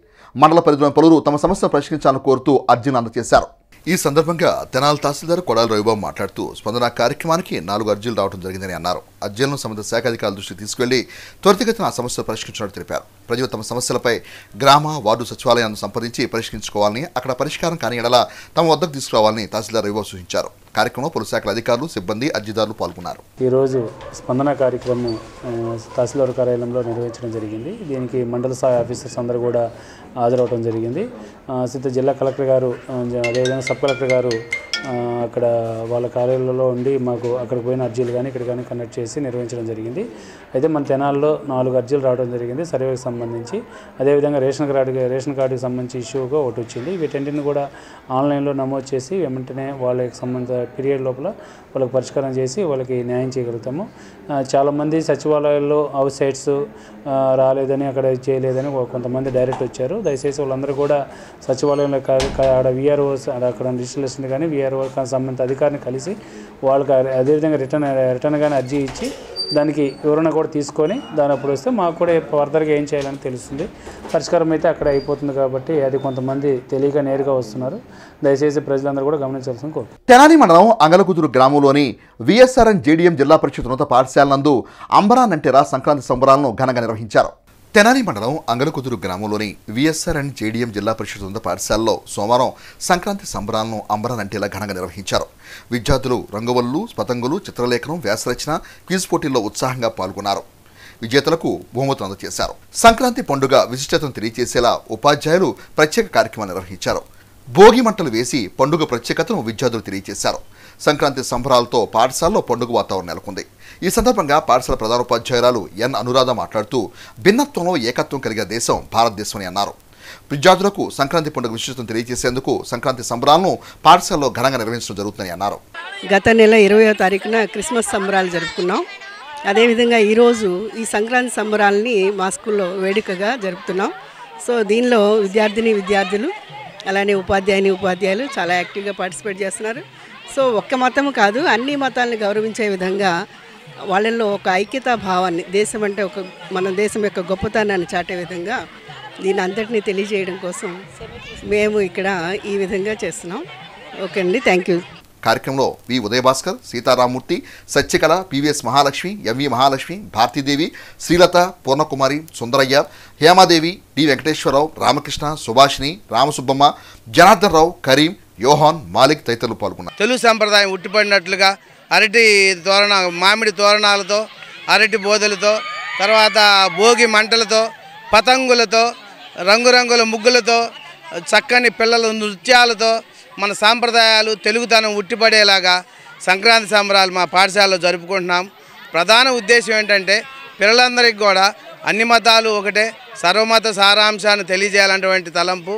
మండల పరిధిలోని పలువురు తమ సమస్యను పరిష్కరించాలని కోరుతూ అర్జీని అందజేశారు. ఈ సందర్భంగా తెనాలి తహసీల్దార్ కొడాలి రవిబాబు మాట్లాడుతూ స్పందన కార్యక్రమానికి 4 అర్జీలు రావడం జరిగిందని అన్నారు. అర్జీలను సంబంధిత శాఖ అధికారుల దృష్టికి తీసుకెళ్లి త్వరితగతిన ఆ సమస్యలు పరిష్కరించినట్టు తెలిపారు. ప్రజలు తమ సమస్యలపై గ్రామ, వార్డు సచివాలయాన్ని సంప్రదించి పరిష్కరించుకోవాలని, అక్కడ పరిష్కారం కాని ఎడల తమ వద్దకు తీసుకురావాలని తహసీల్దార్ రవిబాబు సూచించారు. కార్యక్రమంలో పలు శాఖల అధికారులు, సిబ్బంది, అర్జీదారులు పాల్గొన్నారు. ఈరోజు స్పందన కార్యక్రమం తహసీల్దార్ కార్యాలయంలో నిర్వహించడం జరిగింది. దీనికి మండల స్థాయి ఆఫీసర్స్ అందరూ కూడా హాజరవడం జరిగింది. జిల్లా కలెక్టర్ గారు, అదేవిధంగా సబ్ కలెక్టర్ గారు అక్కడ వాళ్ళ కార్యాలయంలో ఉండి మాకు అక్కడికి పోయిన అర్జీలు కానీ ఇక్కడ కానీ కండక్ట్ చేసి నిర్వహించడం జరిగింది. అయితే మన తెనాల్లో 4 అర్జీలు రావడం జరిగింది సర్వేకి సంబంధించి. అదేవిధంగా రేషన్ కార్డుకి సంబంధించి ఇష్యూగా ఒకటి వచ్చింది. వీటన్నింటిని కూడా ఆన్లైన్లో నమోదు చేసి వెంటనే వాళ్ళకి సంబంధించిన పీరియడ్ లోపల వాళ్ళకి పరిష్కారం చేసి వాళ్ళకి న్యాయం చేయగలుగుతాము. చాలామంది సచివాలయాల్లో హౌస్ సైట్స్ రాలేదని, అక్కడ చేయలేదని కొంతమంది డైరెక్ట్ వచ్చారు. దయచేసి వాళ్ళందరూ కూడా సచివాలయంలో ఆడ విఆర్ఓస్, అక్కడ రిజిస్ట్రేషన్ కానీ విఆర్ఓ సంబంధిత అధికారిని కలిసి వాళ్ళకి అదేవిధంగా రిటర్న్ కానీ అర్జీ ఇచ్చి దానికి వివరణ కూడా తీసుకొని దాని అప్పుడు వస్తే మాకు కూడా ఫర్దర్గా ఏం చేయాలని తెలుస్తుంది. పరిష్కారం అయితే అక్కడ అయిపోతుంది. కాబట్టి అది కొంతమంది తెలియక నేరుగా వస్తున్నారు. దయచేసి ప్రజలందరూ కూడా గమనించాల్సిన కోరు. తెనాలి మండలం అంగలకుదురు గ్రామంలోని విఎస్ఆర్ఎన్ జేడీఎం జిల్లా పరిషత్ ఉన్నత పాఠశాల నందు అంబరా నంటెరా సంక్రాంతి సంబరాలను ఘనంగా నిర్వహించారు. తెనాలి మండలం అంగలకుదురు గ్రామంలోని విఎస్ఆర్ఎన్ జేడీఎం జిల్లా పరిషత్ ఉన్నత పాఠశాలలో సోమవారం సంక్రాంతి సంబరాలను అంబరా నంటెలా ఘనంగా నిర్వహించారు. విద్యార్థులు రంగవల్లు, పతంగులు, చిత్రలేఖనం, వ్యాసరచన, క్విజ్ పోటీల్లో ఉత్సాహంగా పాల్గొన్నారు. విజేతలకు బహుమతులు అందజేశారు. సంక్రాంతి పండుగ విశిష్టతను తెలియజేసేలా ఉపాధ్యాయులు ప్రత్యేక కార్యక్రమాలు నిర్వహించారు. భోగి మంటలు వేసి పండుగ ప్రత్యేకతను విద్యార్థులు తెలియజేశారు. సంక్రాంతి సంబరాలతో పాఠశాలలో పండుగ వాతావరణం నెలకొంది. ఈ సందర్భంగా పాఠశాల ప్రధానోపాధ్యాయురాలు ఎన్ అనురాధ మాట్లాడుతూ భిన్నత్వంలో ఏకత్వం కలిగిన దేశం భారతదేశం అని అన్నారు. విద్యార్థులకు సంక్రాంతి పండుగ విశిష్టతను తెలియజేసేందుకు సంక్రాంతి సంబరాలను పాఠశాలలో ఘనంగా నిర్వహించడం జరుగుతుందని అన్నారు. గత నెల 20వ తారీఖున క్రిస్మస్ సంబరాలు జరుపుకున్నాం. అదేవిధంగా ఈరోజు ఈ సంక్రాంతి సంబరాలని మా స్కూల్లో వేడుకగా జరుపుతున్నాం. సో దీనిలో విద్యార్థులు అలానే ఉపాధ్యాయులు చాలా యాక్టివ్గా పార్టిసిపేట్ చేస్తున్నారు. సో ఒక్క మతం కాదు, అన్ని మతాలను గౌరవించే విధంగా వాళ్ళల్లో ఒక ఐక్యతా భావాన్ని, దేశం అంటే మన దేశం యొక్క గొప్పతనాన్ని చాటే విధంగా దీని అంతటినీ తెలియజేయడం కోసం మేము ఇక్కడ ఈ విధంగా చేస్తున్నాం. ఓకే అండి, థ్యాంక్ యూ. కార్యక్రమంలో V Udayabhaskar, Seetharamamurthy, Satyakala, PVS Mahalakshmi, MV Mahalakshmi, Bharathidevi, Srilatha, Purnakumari, Sundaraiah, Hemadevi, D Venkateswararao, Ramakrishna, Subhashini, Ramasubbamma, Janardhan Rao, Karim, Yohan, Malik తదితరులు పాల్గొన్నారు. తెలుగు సంప్రదాయం ఉట్టిపడినట్లుగా మామిడి తోరణాలతో, అరటి బోధలతో, తర్వాత భోగి మంటలతో, పతంగులతో, రంగురంగుల ముగ్గులతో, చక్కని పిల్లల నృత్యాలతో మన సాంప్రదాయాలు తెలుగుతనం ఉట్టిపడేలాగా సంక్రాంతి సంబరాలు మా పాఠశాలలో జరుపుకుంటున్నాం. ప్రధాన ఉద్దేశం ఏంటంటే పిల్లలందరికీ కూడా అన్ని మతాలు ఒకటే, సర్వమత సారాంశాన్ని తెలియజేయాలన్నటువంటి తలంపు.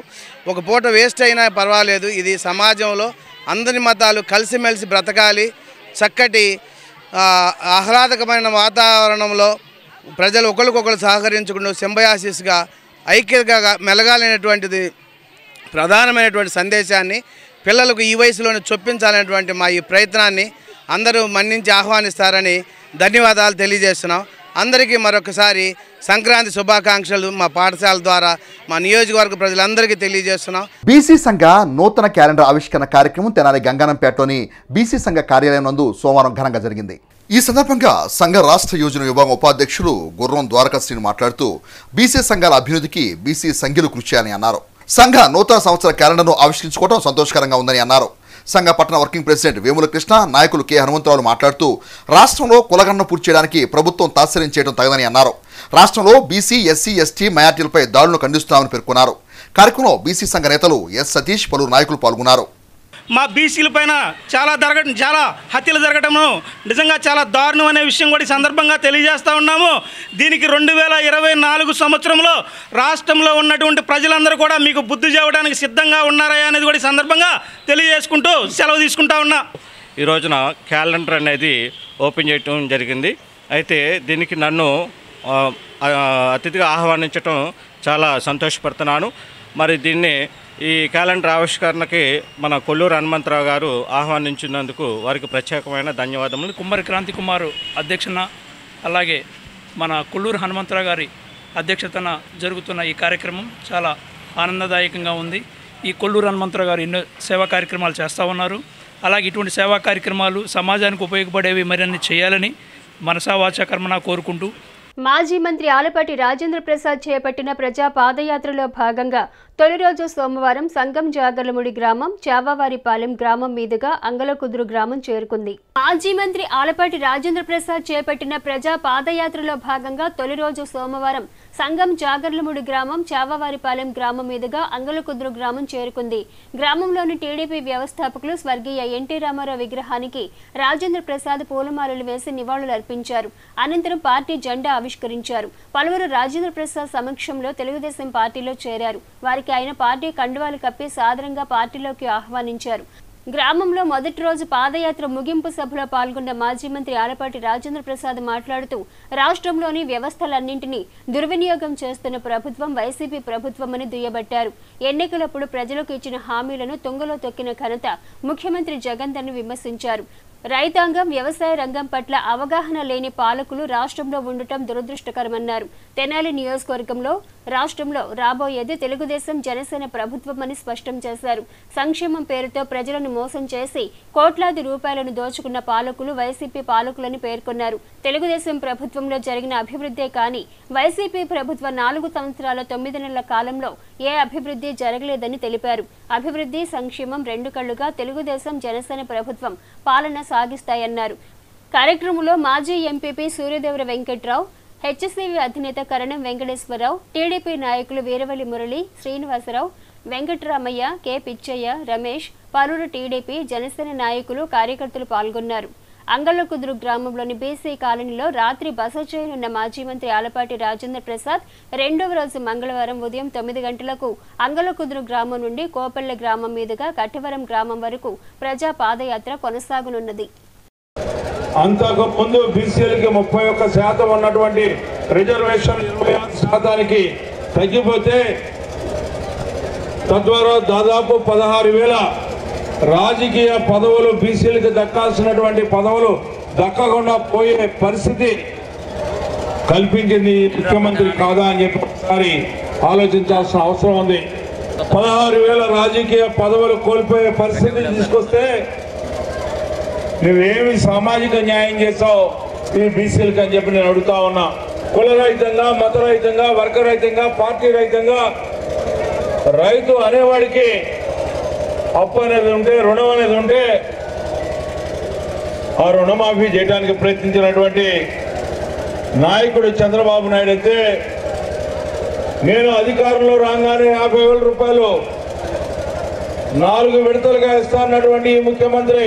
ఒక పూట వేస్ట్ అయినా పర్వాలేదు, ఇది సమాజంలో అందరి మతాలు కలిసిమెలిసి బ్రతకాలి, చక్కటి ఆహ్లాదకమైన వాతావరణంలో ప్రజలు ఒకరికొకరు సహకరించుకుంటూ సింబయాసిస్గా ఐక్యతగా మెలగాలనేటువంటిది ప్రధానమైనటువంటి సందేశాన్ని పిల్లలకు ఈ వయసులోనే చొప్పించాలనేటువంటి మా ఈ ప్రయత్నాన్ని అందరూ మన్నించి ఆహ్వానిస్తారని ధన్యవాదాలు తెలియజేస్తున్నాం. అందరికీ మరొకసారి సంక్రాంతి శుభాకాంక్షలు మా పాఠశాల ద్వారా మా నియోజకవర్గ ప్రజలందరికీ తెలియజేస్తున్నాం. బీసీ సంఘ నూతన క్యాలెండర్ ఆవిష్కరణ కార్యక్రమం తెనాలి గంగానంపేటలోని బీసీ సంఘ కార్యాలయం నందు సోమవారం ఘనంగా జరిగింది. ఈ సందర్భంగా సంఘ రాష్ట్ర యోజన విభాగం ఉపాధ్యక్షులు గుర్రం ద్వారకాశ్రీని మాట్లాడుతూ బీసీ సంఘాల అభివృద్ధికి బీసీ సంఘ్యులు కృషి చేయాలని అన్నారు. సంఘ నూతన సంవత్సర క్యాలెండర్ను ఆవిష్కరించుకోవడం సంతోషకరంగా ఉందని అన్నారు. సంఘ పట్టణ వర్కింగ్ ప్రెసిడెంట్ వేముల కృష్ణ, నాయకులు కె హనుమంతరావులు మాట్లాడుతూ రాష్ట్రంలో కులగణన పూర్తి చేయడానికి ప్రభుత్వం తాత్సర్యం చేయడం తగదని అన్నారు. రాష్ట్రంలో బీసీ, ఎస్సీ, ఎస్టీ మైనార్టీలపై దాడులను ఖండిస్తున్నామని పేర్కొన్నారు. కార్యక్రమంలో బీసీ సంఘ నేతలు ఎస్ సతీష్, పలువురు నాయకులు పాల్గొన్నారు. మా బీసీల పైన చాలా హత్యలు జరగటము నిజంగా చాలా దారుణం అనే విషయం కూడా ఈ సందర్భంగా తెలియజేస్తూ ఉన్నాము. దీనికి 2024 సంవత్సరంలో రాష్ట్రంలో ఉన్నటువంటి ప్రజలందరూ కూడా మీకు బుద్ధి చెప్పడానికి సిద్ధంగా ఉన్నారా అనేది కూడా ఈ సందర్భంగా తెలియజేసుకుంటూ సెలవు తీసుకుంటా ఉన్నా. ఈ రోజున క్యాలెండర్ అనేది ఓపెన్ చేయడం జరిగింది. అయితే దీనికి నన్ను అతిథిగా ఆహ్వానించడం చాలా సంతోషపడుతున్నాను. మరి దీన్ని ఈ క్యాలెండర్ ఆవిష్కరణకి మన కొల్లూరు హనుమంతరావు గారు ఆహ్వానించినందుకు వారికి ప్రత్యేకమైన ధన్యవాదములు. కుమ్మరి క్రాంతి కుమారు అధ్యక్షన, అలాగే మన కొల్లూరు హనుమంతరావు గారి అధ్యక్షతన జరుగుతున్న ఈ కార్యక్రమం చాలా ఆనందదాయకంగా ఉంది. ఈ కొల్లూరు హనుమంతరావు గారు ఎన్నో సేవా కార్యక్రమాలు చేస్తూ ఉన్నారు. అలాగే ఇటువంటి సేవా కార్యక్రమాలు సమాజానికి ఉపయోగపడేవి మరిన్ని చేయాలని మనసా వాచా కర్మన కోరుకుంటూ మాజీ మంత్రి ఆలపాటి రాజేంద్ర ప్రసాద్ చేపట్టిన ప్రజా పాదయాత్రలో భాగంగా తొలి రోజు సోమవారం సంగం జాగర్లముడి గ్రామం, చావావారిపాలెం గ్రామం మీదుగా అంగలకుదురు గ్రామం చేరుకుంది. మాజీ మంత్రి ఆలపాటి రాజేంద్ర ప్రసాద్ చేపట్టిన ప్రజా పాదయాత్రలో భాగంగా తొలి రోజు సోమవారం సంగం జాగర్లముడి గ్రామం, చావావారిపాలెం గ్రామం మీదుగా అంగలకుదురు గ్రామం చేరుకుంది. గ్రామంలోని టీడీపీ వ్యవస్థాపకులు స్వర్గీయ ఎన్టీ రామారావు విగ్రహానికి రాజేంద్ర ప్రసాద్ పూలమాలలు వేసి నివాళులర్పించారు. అనంతరం పార్టీ జెండా ఆవిష్కరించారు. పలువురు రాజేంద్ర ప్రసాద్ సమక్షంలో తెలుగుదేశం పార్టీలో చేరారు. వారికి ఆయన పార్టీ కండువాలు కప్పి సాదరంగా పార్టీలోకి ఆహ్వానించారు. గ్రామంలో మొదటి రోజు పాదయాత్ర ముగింపు సభలో పాల్గొన్న మాజీ మంత్రి ఆలపాటి రాజేంద్ర ప్రసాద్ మాట్లాడుతూ రాష్ట్రంలోని వ్యవస్థలన్నింటినీ దుర్వినియోగం చేస్తున్న ప్రభుత్వం వైసీపీ ప్రభుత్వమని దుయ్యబట్టారు. ఎన్నికలప్పుడు ప్రజలకు ఇచ్చిన హామీలను తుంగలో తొక్కిన ఘనత ముఖ్యమంత్రి జగన్దని విమర్శించారు. రైతాంగం, వ్యవసాయ రంగం పట్ల అవగాహన లేని పాలకులు రాష్ట్రంలో ఉండటం దురదృష్టకరమన్నారు. తెనాలి నియోజకవర్గంలో రాష్ట్రంలో రాబోయేది తెలుగుదేశం జనసేన ప్రభుత్వమని స్పష్టం చేశారు. సంక్షేమం పేరుతో ప్రజలను మోసం చేసి కోట్లాది రూపాయలను దోచుకున్న పాలకులు వైసీపీ పాలకులని పేర్కొన్నారు. తెలుగుదేశం ప్రభుత్వంలో జరిగిన అభివృద్ధే కానీ వైసీపీ ప్రభుత్వ 4 సంవత్సరాల 9 నెలల కాలంలో ఏ అభివృద్ధి జరగలేదని తెలిపారు. అభివృద్ధి, సంక్షేమం రెండు కళ్లుగా తెలుగుదేశం జనసేన ప్రభుత్వం పాలన సాగిస్తాయన్నారు. కార్యక్రమంలో మాజీ ఎంపీపీ సూర్యదేవర వెంకట్రావు, హెచ్సివి అధినేత కరణం వెంకటేశ్వరరావు, టీడీపీ నాయకులు వీరవల్లి మురళి, శ్రీనివాసరావు, వెంకటరామయ్య, కె పిచ్చయ్య, రమేష్, పలువురు టీడీపీ, జనసేన నాయకులు, కార్యకర్తలు పాల్గొన్నారు. అంగళ్ళకుదురు గ్రామంలోని బీసీ కాలనీలో రాత్రి బస చేయనున్న మాజీ మంత్రి ఆలపాటి రాజేంద్ర ప్రసాద్ రెండవ రోజు మంగళవారం ఉదయం 9 గంటలకు అంగళ్ళకుదురు గ్రామం నుండి కోపల్లె గ్రామం మీదుగా కట్టివరం గ్రామం వరకు ప్రజా పాదయాత్ర కొనసాగనున్నది. అంతకు ముందు బీసీలకి 31% ఉన్నటువంటి రిజర్వేషన్ 26% తగ్గిపోతే తద్వారా దాదాపు 16,000 రాజకీయ పదవులు బీసీలకు దక్కాల్సినటువంటి పదవులు దక్కకుండా పోయే పరిస్థితి కల్పించింది ముఖ్యమంత్రి కాదా అని చెప్పి ఒకసారి ఆలోచించాల్సిన అవసరం ఉంది. 16,000 రాజకీయ పదవులు కోల్పోయే పరిస్థితి తీసుకొస్తే నువ్వేమి సామాజిక న్యాయం చేసావు ఈ బీసీలకు అని చెప్పి నేను అడుగుతా ఉన్నా. కులరహితంగా, మతరహితంగా, వర్గరహితంగా, పార్టీ రహితంగా రైతు అనేవాడికి అప్పు అనేది ఉంటే, రుణం అనేది ఉంటే ఆ రుణమాఫీ చేయడానికి ప్రయత్నించినటువంటి నాయకుడు చంద్రబాబు నాయుడు అయితే నేను అధికారంలో రాగానే 50,000 రూపాయలు 4 విడతలుగా ఇస్తానన్నటువంటి ఈ ముఖ్యమంత్రి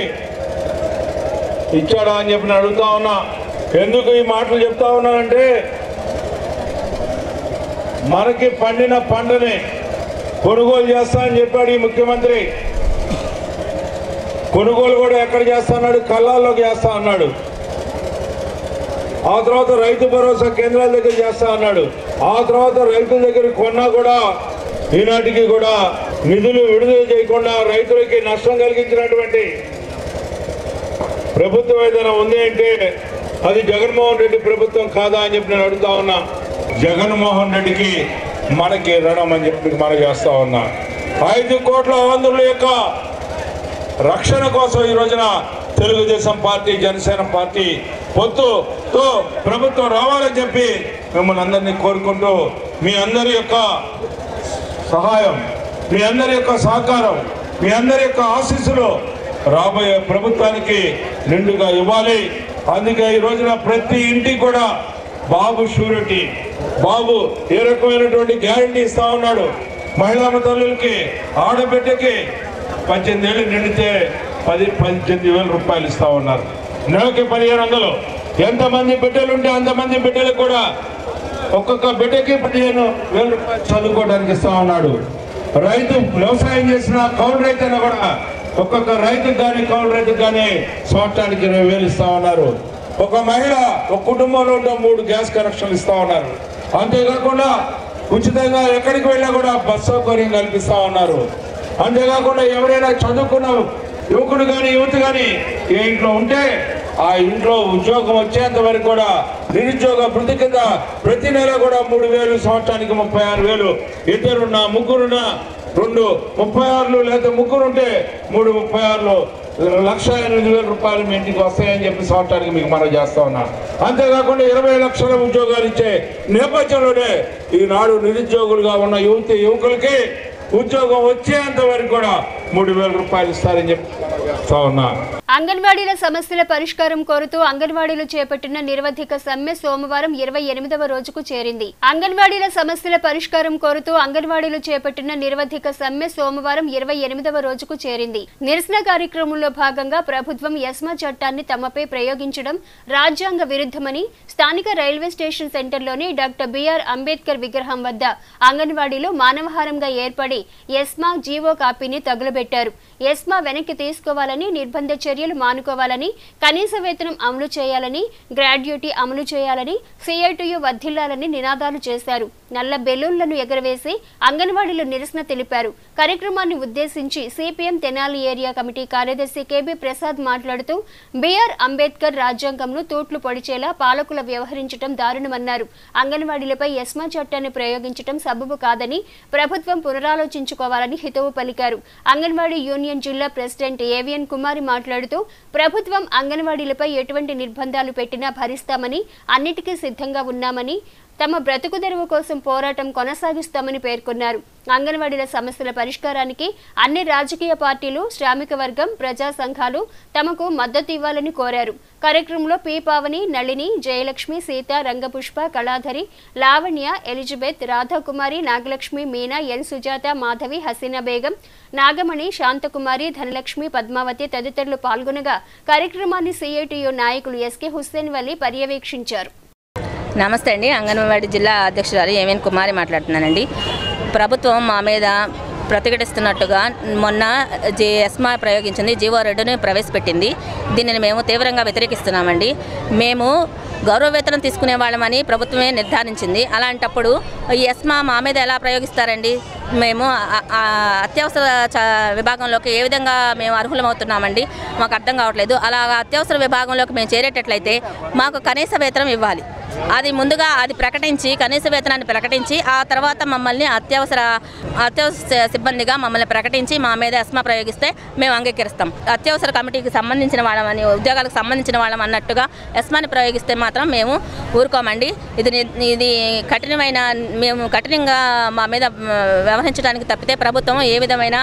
ఇచ్చాడా అని చెప్పి నేను అడుగుతా ఉన్నా. ఎందుకు ఈ మాటలు చెప్తా ఉన్నానంటే మనకి పండిన పంటని కొనుగోలు చేస్తా అని చెప్పాడు ఈ ముఖ్యమంత్రి. కొనుగోలు కూడా ఎక్కడ చేస్తా అన్నాడు? కళ్ళాల్లోకి చేస్తా అన్నాడు. ఆ తర్వాత రైతు భరోసా కేంద్రాల దగ్గర చేస్తా అన్నాడు. ఆ తర్వాత రైతుల దగ్గర కొన్నా కూడా ఈనాటికి కూడా నిధులు విడుదల చేయకుండా రైతులకి నష్టం కలిగించినటువంటి ప్రభుత్వం ఏదైనా ఉంది అంటే అది జగన్మోహన్ రెడ్డి ప్రభుత్వం కాదా అని చెప్పి నేను అడుగుతా ఉన్నా. జగన్మోహన్ రెడ్డికి మనకి రుణం అని చెప్పి మనం చేస్తా ఉన్నా. 5 కోట్ల ఆంధ్రుల యొక్క రక్షణ కోసం ఈ రోజున తెలుగుదేశం పార్టీ, జనసేన పార్టీ పొత్తుతో ప్రభుత్వం రావాలని చెప్పి మిమ్మల్ని అందరినీ కోరుకుంటూ మీ అందరి యొక్క సహాయం, మీ అందరి యొక్క సహకారం, మీ అందరి యొక్క ఆశీస్సులు రాబోయే ప్రభుత్వానికి నిండుగా ఇవ్వాలి. అందుకే ఈ రోజున ప్రతి ఇంటికి కూడా బాబు షూరిటీ, బాబు ఏ రకమైనటువంటి గ్యారంటీ ఇస్తా ఉన్నాడు. మహిళా తల్లులకి, ఆడబిడ్డకి 18 ఏళ్ళు నిండితే 18,000 రూపాయలు ఇస్తా ఉన్నారు. నెలకి 1,500. ఎంతమంది బిడ్డలు ఉంటే అంతమంది బిడ్డలకు కూడా ఒక్కొక్క బిడ్డకి 15,000 రూపాయలు చదువుకోవడానికి ఇస్తా ఉన్నాడు. రైతు వ్యవసాయం చేసిన కౌలు రైతు అయినా కూడా ఒక్కొక్క రైతుకు కానీ కౌలు రైతుకు కానీ సంవత్సరానికి 20,000 ఇస్తా ఉన్నారు. ఒక మహిళ ఒక కుటుంబంలో ఉంటే 3 గ్యాస్ కనెక్షన్లు ఇస్తా ఉన్నారు. అంతేకాకుండా ఉచితంగా ఎక్కడికి వెళ్ళా కూడా బస్ సౌకర్యం కల్పిస్తా ఉన్నారు. అంతేకాకుండా ఎవరైనా చదువుకున్న యువకుడు కానీ యువతి కానీ ఏ ఇంట్లో ఉంటే ఆ ఇంట్లో ఉద్యోగం వచ్చేంత వరకు కూడా నిరుద్యోగ వృత్తి కింద ప్రతి నెల కూడా 3,000, సంవత్సరానికి 36,000. ఇద్దరున్నా, ముగ్గురున్నా 2 36 లేదా ముగ్గురుంటే 3 36, 1,08,000 రూపాయలు మీ ఇంటికి వస్తాయని చెప్పి సంవత్సరానికి మీకు మనం చేస్తా ఉన్నాం. అంతేకాకుండా 20 లక్షల ఉద్యోగాలు ఇచ్చే నేపథ్యంలోనే ఈనాడు నిరుద్యోగులుగా ఉన్న యువకులకి ఉద్యోగం వచ్చేంత వరకు కూడా 3,000 రూపాయలు ఇస్తారని చెప్పి చేస్తా ఉన్నా. అంగన్వాడీల సమస్యల పరిష్కారం కోరుతూ అంగన్వాడీలు చేపట్టిన నిరవధిక సమ్మె సోమవారం 28వ రోజుకు చేరింది. అంగన్వాడీల సమస్యల పరిష్కారం కోరుతూ అంగన్వాడీలు చేపట్టిన నిరవధిక సమ్మె సోమవారం 28వ రోజుకు చేరింది. నిరసన కార్యక్రమంలో భాగంగా ప్రభుత్వం ఎస్మా చట్టాన్ని తమపై ప్రయోగించడం రాజ్యాంగ విరుద్ధమని స్థానిక రైల్వే స్టేషన్ సెంటర్లోని డాక్టర్ బిఆర్ అంబేద్కర్ విగ్రహం వద్ద అంగన్వాడీలు మానవహారంగా ఏర్పడి ఎస్మా జీవో కాపీని తగులబెట్టారు. ఎస్మా వెనక్కి తీసుకోవాలని, నిర్బంధ చర్యలు మానుకోవాలని, కనీస వేతనం అమలు చేయాలని, గ్రాడ్యుటీ అమలు చేయాలని, సిఐటియు వర్ధిల్లాలని నినాదాలు చేశారు. నల్ల బెలూన్లను ఎగరవేసి అంగన్వాడీలు నిరసన తెలిపారు. కార్యక్రమాన్ని ఉద్దేశించి సిపిఎం తెనాలి ఏరియా కమిటీ కార్యదర్శి కెబి ప్రసాద్ మాట్లాడుతూ బిఆర్ అంబేద్కర్ రాజ్యాంగంను తూట్లు పొడిచేలా పాలకులు వ్యవహరించడం దారుణమన్నారు. అంగన్వాడీలపై ఎస్మా చట్టాన్ని ప్రయోగించడం సబబు కాదని ప్రభుత్వం పునరాలోచించుకోవాలని హితవు పలికారు. అంగన్వాడీ యూనియన్ జిల్లా ప్రెసిడెంట్ ఏవిఎన్ కుమారి మాట్లాడుతూ ప్రభుత్వం అంగన్వాడీలపై ఎటువంటి నిర్బంధాలు పెట్టినా భరిస్తామని, అన్నిటికీ సిద్ధంగా ఉన్నామని, తమ బ్రతుకు తెరువు కోసం పోరాటం కొనసాగిస్తామని పేర్కొన్నారు. అంగన్వాడీల సమస్యల పరిష్కారానికి అన్ని రాజకీయ పార్టీలు, శ్రామిక వర్గం, ప్రజా సంఘాలు తమకు మద్దతు ఇవ్వాలని కోరారు. కార్యక్రమంలో పి పావని, నళిని, జయలక్ష్మి, సీత, రంగపుష్ప, కళాధరి, లావణ్య, ఎలిజబెత్, రాధాకుమారి, నాగలక్ష్మి, మీనా, ఎన్ సుజాత, మాధవి, హసీనా బేగం, నాగమణి, శాంతకుమారి, ధనలక్ష్మి, పద్మావతి తదితరులు పాల్గొనగా కార్యక్రమాన్ని సిఐటియు నాయకులు ఎస్కే హుస్సేన్ వల్లి పర్యవేక్షించారు. నమస్తే అండి. అంగన్వాడీ జిల్లా అధ్యక్షురాలు ఏమేన్ కుమారి మాట్లాడుతున్నానండి. ప్రభుత్వం మా మీద ప్రతిఘటిస్తున్నట్టుగా మొన్న ఎస్మా ప్రయోగించింది, జీవో 2ని ప్రవేశపెట్టింది. దీనిని మేము తీవ్రంగా వ్యతిరేకిస్తున్నామండి. మేము గౌరవ వేతనం తీసుకునే వాళ్ళమని ప్రభుత్వమే నిర్ధారించింది. అలాంటప్పుడు ఈ ఎస్మా మా మీద ఎలా ప్రయోగిస్తారండి? మేము అత్యవసర విభాగంలోకి ఏ విధంగా మేము అర్హులమవుతున్నామండి? మాకు అర్థం కావట్లేదు. అలా అత్యవసర విభాగంలోకి మేము చేరేటట్లయితే మాకు కనీస వేతనం ఇవ్వాలి. అది ముందుగా అది ప్రకటించి, కనీస వేతనాన్ని ప్రకటించి, ఆ తర్వాత మమ్మల్ని అత్యవసర సిబ్బందిగా మమ్మల్ని ప్రకటించి మా మీద ఎస్మా ప్రయోగిస్తే మేము అంగీకరిస్తాం. అత్యవసర కమిటీకి సంబంధించిన వాళ్ళమని, ఉద్యోగాలకు సంబంధించిన వాళ్ళం అన్నట్టుగా ఎస్మాని ప్రయోగిస్తే మాత్రం మేము ఊరుకోమండి. ఇది కఠినమైన, మేము కఠినంగా మా మీద వ్యవహరించడానికి తప్పితే ప్రభుత్వం ఏ విధమైన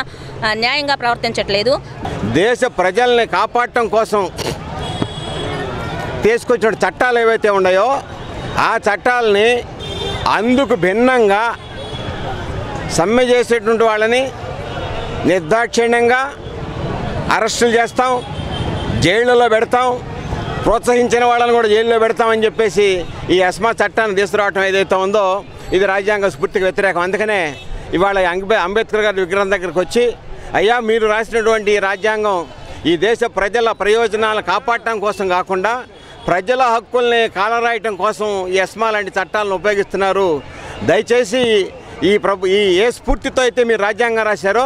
న్యాయంగా ప్రవర్తించట్లేదు. దేశ ప్రజల్ని కాపాడటం కోసం తీసుకొచ్చిన చట్టాలు ఏవైతే ఉన్నాయో ఆ చట్టాలని అందుకు భిన్నంగా సమ్మె చేసేటువంటి వాళ్ళని నిర్దాక్షిణ్యంగా అరెస్టులు చేస్తాం, జైళ్ళలో పెడతాం, ప్రోత్సహించిన వాళ్ళని కూడా జైల్లో పెడతామని చెప్పేసి ఈ ఎస్మా చట్టాన్ని తీసుకురావటం ఏదైతే ఉందో ఇది రాజ్యాంగ స్ఫూర్తికి వ్యతిరేకం. అందుకనే ఇవాళ అంబేద్కర్ గారి విగ్రహం దగ్గరికి వచ్చి, అయ్యా మీరు రాసినటువంటి రాజ్యాంగం ఈ దేశ ప్రజల ప్రయోజనాలను కాపాడటం కోసం కాకుండా ప్రజల హక్కుల్ని కాలరాయటం కోసం ఈ ఎస్మా లాంటి చట్టాలను ఉపయోగిస్తున్నారు. దయచేసి ఈ ఏ స్ఫూర్తితో అయితే మీరు రాజ్యాంగం రాశారో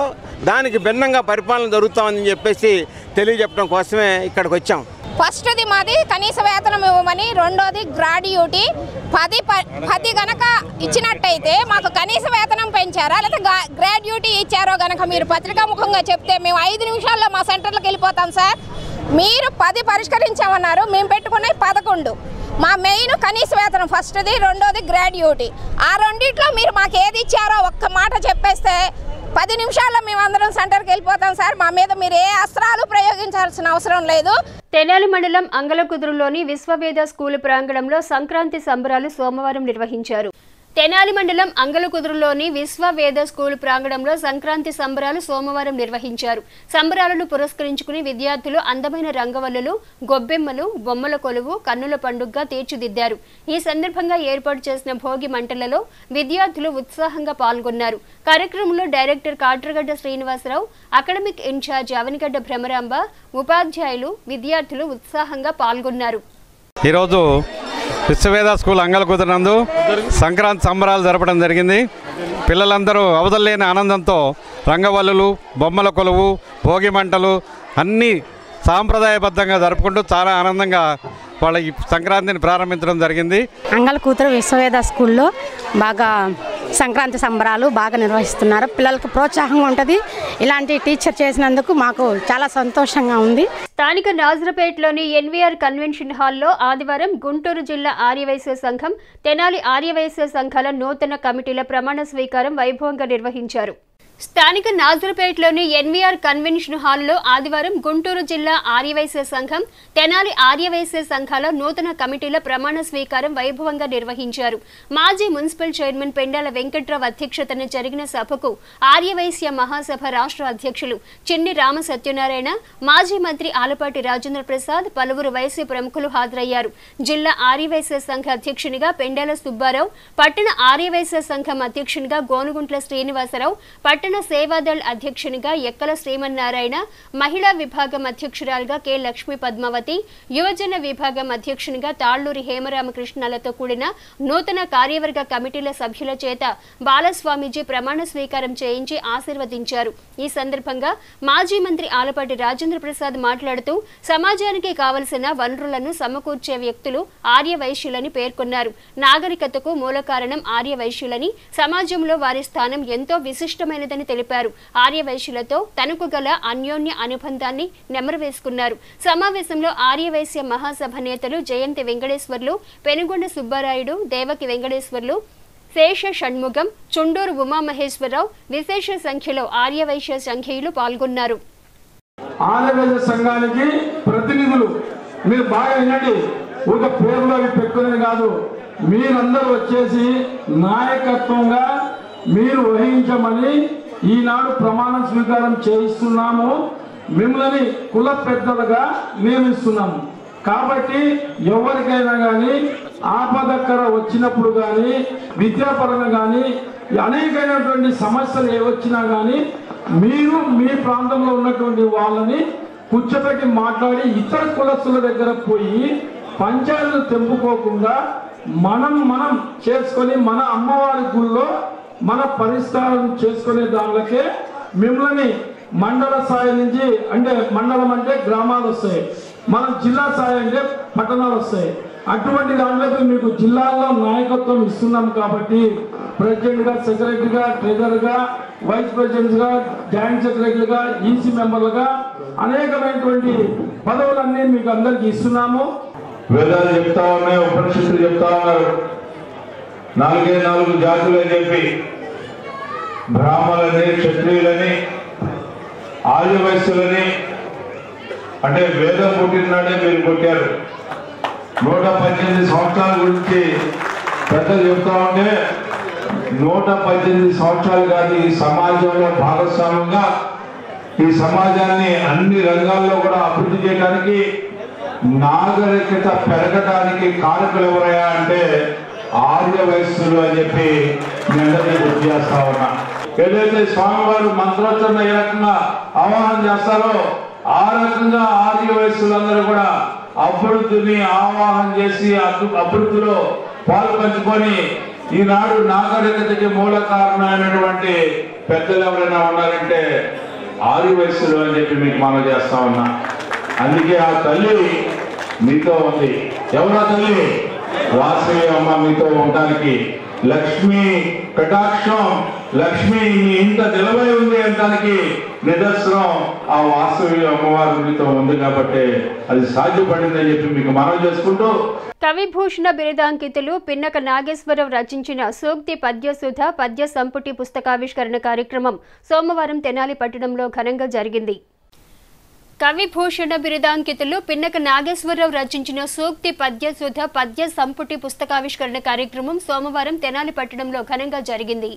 దానికి భిన్నంగా పరిపాలన జరుగుతామని చెప్పేసి తెలియజెప్పడం కోసమే ఇక్కడికి వచ్చాం. ఫస్ట్ది మాది కనీస వేతనం ఇవ్వమని, రెండోది గ్రాడ్యుటీ 10 గనక ఇచ్చినట్టయితే మాకు కనీస వేతనం పెంచారా లేదా గ్రాడ్యుటీ ఇచ్చారో గనక మీరు పత్రికాముఖంగా చెప్తే మేము 5 నిమిషాల్లో మా సెంటర్లకు వెళ్ళిపోతాం సార్. మీరు 10 పరిష్కరించామన్నారు, మేము పెట్టుకున్నవి 11. మా మెయిన్ కనీస వేతనం ఫస్ట్ది, రెండోది గ్రాడ్యుటీ. ఆ రెండిట్లో మీరు మాకు ఏది ఇచ్చారో ఒక్క మాట చెప్పేస్తే 10 నిమిషాల్లో మేమందరం సెంటర్కి వెళ్ళిపోతాం సార్. మా మీద మీరు ఏ అస్త్రాలు ప్రయోగించాల్సిన అవసరం లేదు. తెనాలి మండలం అంగలకుదురులోని విశ్వవేద స్కూల్ ప్రాంగణంలో సంక్రాంతి సంబరాలు సోమవారం నిర్వహించారు. తెనాలి మండలం అంగలకుదురులోని విశ్వవేద స్కూల్ ప్రాంగణంలో సంక్రాంతి సంబరాలు సోమవారం నిర్వహించారు. సంబరాలను పురస్కరించుకుని విద్యార్థులు అందమైన రంగవల్లులు, గొబ్బెమ్మలు, బొమ్మల కొలువు, కన్నుల పండుగగా తీర్చిదిద్దారు. ఈ సందర్భంగా ఏర్పాటు చేసిన భోగి మంటలలో విద్యార్థులు ఉత్సాహంగా పాల్గొన్నారు. కార్యక్రమంలో director Katragadda Srinivasarao, academic in charge Avanigadda Bhramaramba, ఉపాధ్యాయులు, విద్యార్థులు ఉత్సాహంగా పాల్గొన్నారు. ఈరోజు విశ్వవేద స్కూల్ అంగలకుదురునందు సంక్రాంతి సంబరాలు జరపడం జరిగింది. పిల్లలందరూ అవధుల్లేని ఆనందంతో రంగవల్లులు, బొమ్మల కొలువు, భోగి మంటలు అన్నీ సాంప్రదాయబద్ధంగా జరుపుకుంటూ చాలా ఆనందంగా వాళ్ళ ఈ సంక్రాంతిని ప్రారంభించడం జరిగింది. అంగలకుదురు విశ్వవేద స్కూల్లో బాగా సంక్రాంతి సంబరాలు బాగా నిర్వహిస్తున్నారు. పిల్లలకు ప్రోత్సాహంగా ఉంటుంది. ఇలాంటి టీచర్ చేసినందుకు మాకు చాలా సంతోషంగా ఉంది. స్థానిక నాజరపేటలోని ఎన్వీఆర్ కన్వెన్షన్ హాల్లో ఆదివారం గుంటూరు జిల్లా ఆర్యవైశ్య సంఘం, తెనాలి ఆర్యవైశ్య సంఘాల నూతన కమిటీల ప్రమాణ స్వీకారం వైభవంగా నిర్వహించారు. స్థానిక నాజరపేటలోని ఎన్వీఆర్ కన్వెన్షన్ హాల్లో ఆదివారం గుంటూరు జిల్లా ఆర్యవైశ్య సంఘం, తెనాలి ఆర్యవైశ్య సంఘాల నూతన కమిటీల ప్రమాణ స్వీకారం వైభవంగా నిర్వహించారు. మాజీ మున్సిపల్ చైర్మన్ పెండాల వెంకట్రావు అధ్యక్షతన జరిగిన సభకు ఆర్యవైశ్య మహాసభ రాష్ట్ర అధ్యక్షులు చిన్ని రామ సత్యనారాయణ, మాజీ మంత్రి ఆలపాటి రాజేంద్ర ప్రసాద్, పలువురు వైశ్య ప్రముఖులు హాజరయ్యారు. జిల్లా ఆర్యవైశ్య సంఘ అధ్యక్షునిగా పెండాల సుబ్బారావు, పట్టణ ఆర్యవైశ్య సంఘం అధ్యక్షునిగా గోనుగుంట్ల శ్రీనివాసరావు, పట్టణ సేవాదళ్ అధ్యక్షునిగా ఎక్కల శ్రీమన్నారాయణ, మహిళా విభాగం అధ్యక్షురాలుగా కె లక్ష్మీ పద్మావతి, యువజన విభాగం అధ్యక్షునిగా తాళ్లూరి హేమరామకృష్ణలతో కూడిన నూతన కార్యవర్గ కమిటీల సభ్యుల చేత బాలస్వామీజీ ప్రమాణ స్వీకారం చేయించి ఆశీర్వదించారు. ఈ సందర్భంగా మాజీ మంత్రి ఆలపాటి రాజేంద్ర ప్రసాద్ మాట్లాడుతూ సమాజానికి కావలసిన వనరులను సమకూర్చే వ్యక్తులు ఆర్యవైశ్యులని పేర్కొన్నారు. నాగరికతకు మూల కారణం ఆర్యవైశ్యులని, సమాజంలో వారి స్థానం ఎంతో విశిష్టమైనదని జరిగిందని తెలిపారు. ఆర్యవైశ్యులతో తనకు గల అన్యోన్య అనుబంధాన్ని నెమరువేసుకున్నారు. సమావేశంలో ఆర్యవైశ్య మహాసభ నేతలు జయంతి వెంకటేశ్వర్లు, పెనుగొండ సుబ్బారాయుడు, దేవకి వెంకటేశ్వర్లు, శేష షణ్ముగం, చుండూరు ఉమామహేశ్వరరావు, విశేష సంఖ్యలో ఆర్యవైశ్య సంఘీయులు పాల్గొన్నారు. ఆర్యవైశ్య సంఘానికి ప్రతినిధులు మీరు బాగా వినండి, ఒక పేరులో పెట్టుకునేది కాదు, మీరందరూ వచ్చేసి నాయకత్వంగా మీరు వహించమని ఈనాడు ప్రమాణ స్వీకారం చేయిస్తున్నాము. మిమ్మల్ని కుల పెద్దలుగా నియమిస్తున్నాము. కాబట్టి ఎవరికైనా కానీ ఆపదకర వచ్చినప్పుడు కానీ, విద్యాపరంగా కానీ, అనేకమైనటువంటి సమస్యలు ఏ వచ్చినా కానీ మీరు మీ ప్రాంతంలో ఉన్నటువంటి వాళ్ళని కూర్చోబెట్టి మాట్లాడి ఇతర కులస్తుల దగ్గర పోయి పంచాయతీలు తెంపుకోకుండా మనం చేసుకొని మన అమ్మవారి గుళ్ళో మన పరిష్కారం చేసుకునే దానికే మిమ్మల్ని మండల స్థాయి నుంచి, అంటే మండలం అంటే గ్రామాలు వస్తాయి, మన జిల్లా స్థాయి అంటే పట్టణాలు వస్తాయి. అటువంటి దాంట్లోకి మీకు జిల్లాల్లో నాయకత్వం ఇస్తున్నాం. కాబట్టి ప్రెసిడెంట్గా, సెక్రటరీగా, ట్రెజరర్గా, వైస్ ప్రెసిడెంట్గా, జాయింట్ సెక్రటరీగా, ఈసీ మెంబర్లుగా అనేకమైనటువంటి పదవులన్నీ మీకు అందరికి ఇస్తున్నాము. వేదాలు చెప్తా ఉన్నాయి, ఉపనిషత్తులు చెప్తా ఉన్నారు. 4 జాతులు అని చెప్పి బ్రాహ్మణులని, క్షత్రియులని, ఆర్యవైశ్యులని, అంటే వేదం పుట్టినాడే మీరు పుట్టారు. 118 సంవత్సరాల గురించి పెద్దలు చెప్తా ఉంటే 118 సంవత్సరాలు కాదు, ఈ సమాజంలో భాగస్వామ్యంగా ఈ సమాజాన్ని అన్ని రంగాల్లో కూడా అభివృద్ధి చేయడానికి, నాగరికత పెరగడానికి కారకులు ఎవరయ్యా అంటే ఆర్యవైశ్యులు అని చెప్పి మీ అందరినీ గుర్తు చేస్తా ఉన్నా. ఏదైతే స్వామివారు మంత్రోచ్చరణ ఏ రకంగా ఆవాహన చేస్తారో ఆ రకంగా ఆర్యవైశ్యులందరూ కూడా అభివృద్ధిని ఆవాహన చేసి అభివృద్ధిలో పాలు పంచుకొని ఈనాడు నాగరికతకి మూల కారణమైనటువంటి పెద్దలు ఎవరైనా ఉన్నారంటే ఆర్యవైశ్యులు అని చెప్పి మీకు మనం చేస్తా ఉన్నా. అందుకే ఆ తల్లి మీతో ఉంది. ఎవరా తల్లి? వాసవి అమ్మ మీతో ఉండడానికి. లక్ష్మీ కటాక్షం, లక్ష్మి మీ ఇంత నిలబై ఉంది అనడానికి నిదర్శనం ఆ వాసవి అమ్మవారి మీతో ఉంది కాబట్టి అది సాధ్యపడిందని చెప్పి మీకు మనవి చేసుకుంటూ, కవిభూషణ బిరుదాంకితులు పిన్నక నాగేశ్వరరావు రచించిన సూక్తి పద్యసుధ పద్య సంపుటి పుస్తకావిష్కరణ కార్యక్రమం సోమవారం తెనాలి పట్టణంలో ఘనంగా జరిగింది. కవిభూషణ బిరుదాంకితులు పిన్నక నాగేశ్వరరావు రచించిన సూక్తి పద్యసుధ పద్య సంపుటి పుస్తకావిష్కరణ కార్యక్రమం సోమవారం తెనాలి పట్టణంలో ఘనంగా జరిగింది.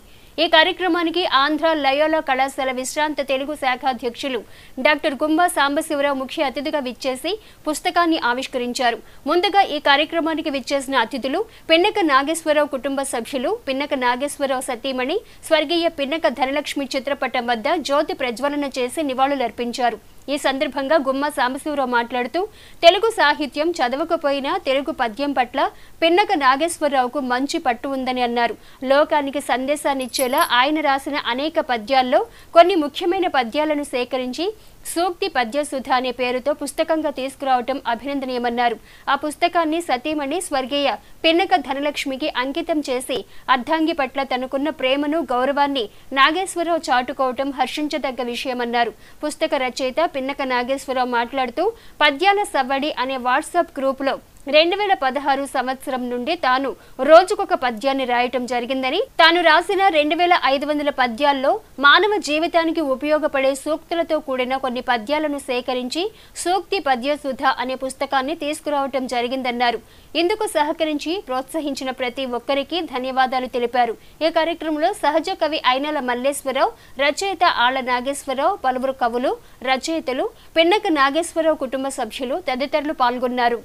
ఈ కార్యక్రమానికి ఆంధ్ర లయోలా కళాశాల విశ్రాంత తెలుగు శాఖ అధ్యక్షులు డాక్టర్ గుంబా సాంబశివరావు ముఖ్య అతిథిగా విచ్చేసి పుస్తకాన్ని ఆవిష్కరించారు. ముందుగా ఈ కార్యక్రమానికి విచ్చేసిన అతిథులు పిన్నక నాగేశ్వరరావు కుటుంబ సభ్యులు, పిన్నక నాగేశ్వరరావు సతీమణి స్వర్గీయ పిన్నక ధనలక్ష్మి చిత్రపటం వద్ద జ్యోతి ప్రజ్వలన చేసి నివాళులర్పించారు. ఈ సందర్భంగా గుమ్మా సాంబశివరావు మాట్లాడుతూ తెలుగు సాహిత్యం చదవకపోయినా తెలుగు పద్యం పట్ల పిన్నక నాగేశ్వరరావుకు మంచి పట్టు ఉందని అన్నారు. లోకానికి సందేశాన్నిచ్చేలా ఆయన రాసిన అనేక పద్యాల్లో కొన్ని ముఖ్యమైన పద్యాలను సేకరించి సూక్తి పద్యసుధ అనే పేరుతో పుస్తకంగా తీసుకురావటం అభినందనీయమన్నారు. ఆ పుస్తకాన్ని సతీమణి స్వర్గీయ పిన్నక ధనలక్ష్మికి అంకితం చేసి అర్ధాంగి పట్ల తనకున్న ప్రేమను, గౌరవాన్ని నాగేశ్వరరావు చాటుకోవటం హర్షించదగ్గ విషయమన్నారు. పుస్తక రచయిత పిన్నక నాగేశ్వరరావు మాట్లాడుతూ పద్యాల సవ్వడి అనే వాట్సాప్ గ్రూపులో 2016 సంవత్సరం నుండి తాను రోజుకొక పద్యాన్ని రాయటం జరిగిందని, తాను రాసిన 2500 పద్యాల్లో మానవ జీవితానికి ఉపయోగపడే సూక్తులతో కూడిన కొన్ని పద్యాలను సేకరించి సూక్తి పద్యసుధ అనే పుస్తకాన్ని తీసుకురావటం జరిగిందన్నారు. ఇందుకు సహకరించి ప్రోత్సహించిన ప్రతి ఒక్కరికి ధన్యవాదాలు తెలిపారు. ఈ కార్యక్రమంలో సహజ కవి ఐనల మల్లేశ్వరరావు, రచయిత ఆళ్ల నాగేశ్వరరావు, పలువురు కవులు, రచయితలు, పిన్నక నాగేశ్వరరావు కుటుంబ సభ్యులు తదితరులు పాల్గొన్నారు.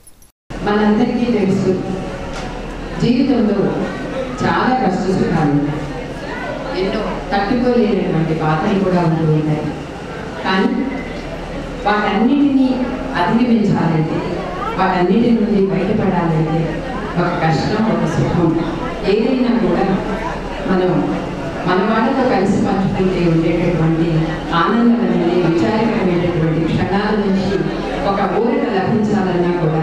మనందరికీ తెలుసు, జీవితంలో చాలా కష్టసుఖాలు, ఎన్నో తట్టుకోలేనటువంటి బాధలు కూడా ఉంటూ ఉంటాయి. కానీ వాటన్నిటినీ అధిగమించాలంటే, వాటన్నిటి నుండి బయటపడాలంటే ఒక కష్టం, ఒక సుఖం ఏదైనా కూడా మనం మన వాళ్ళతో కలిసి పంచుకుంటే ఉండేటటువంటి ఆనందమైన విచారకరమైనటువంటి క్షణాల నుంచి ఒక ఊరిక లభించాలన్నా కూడా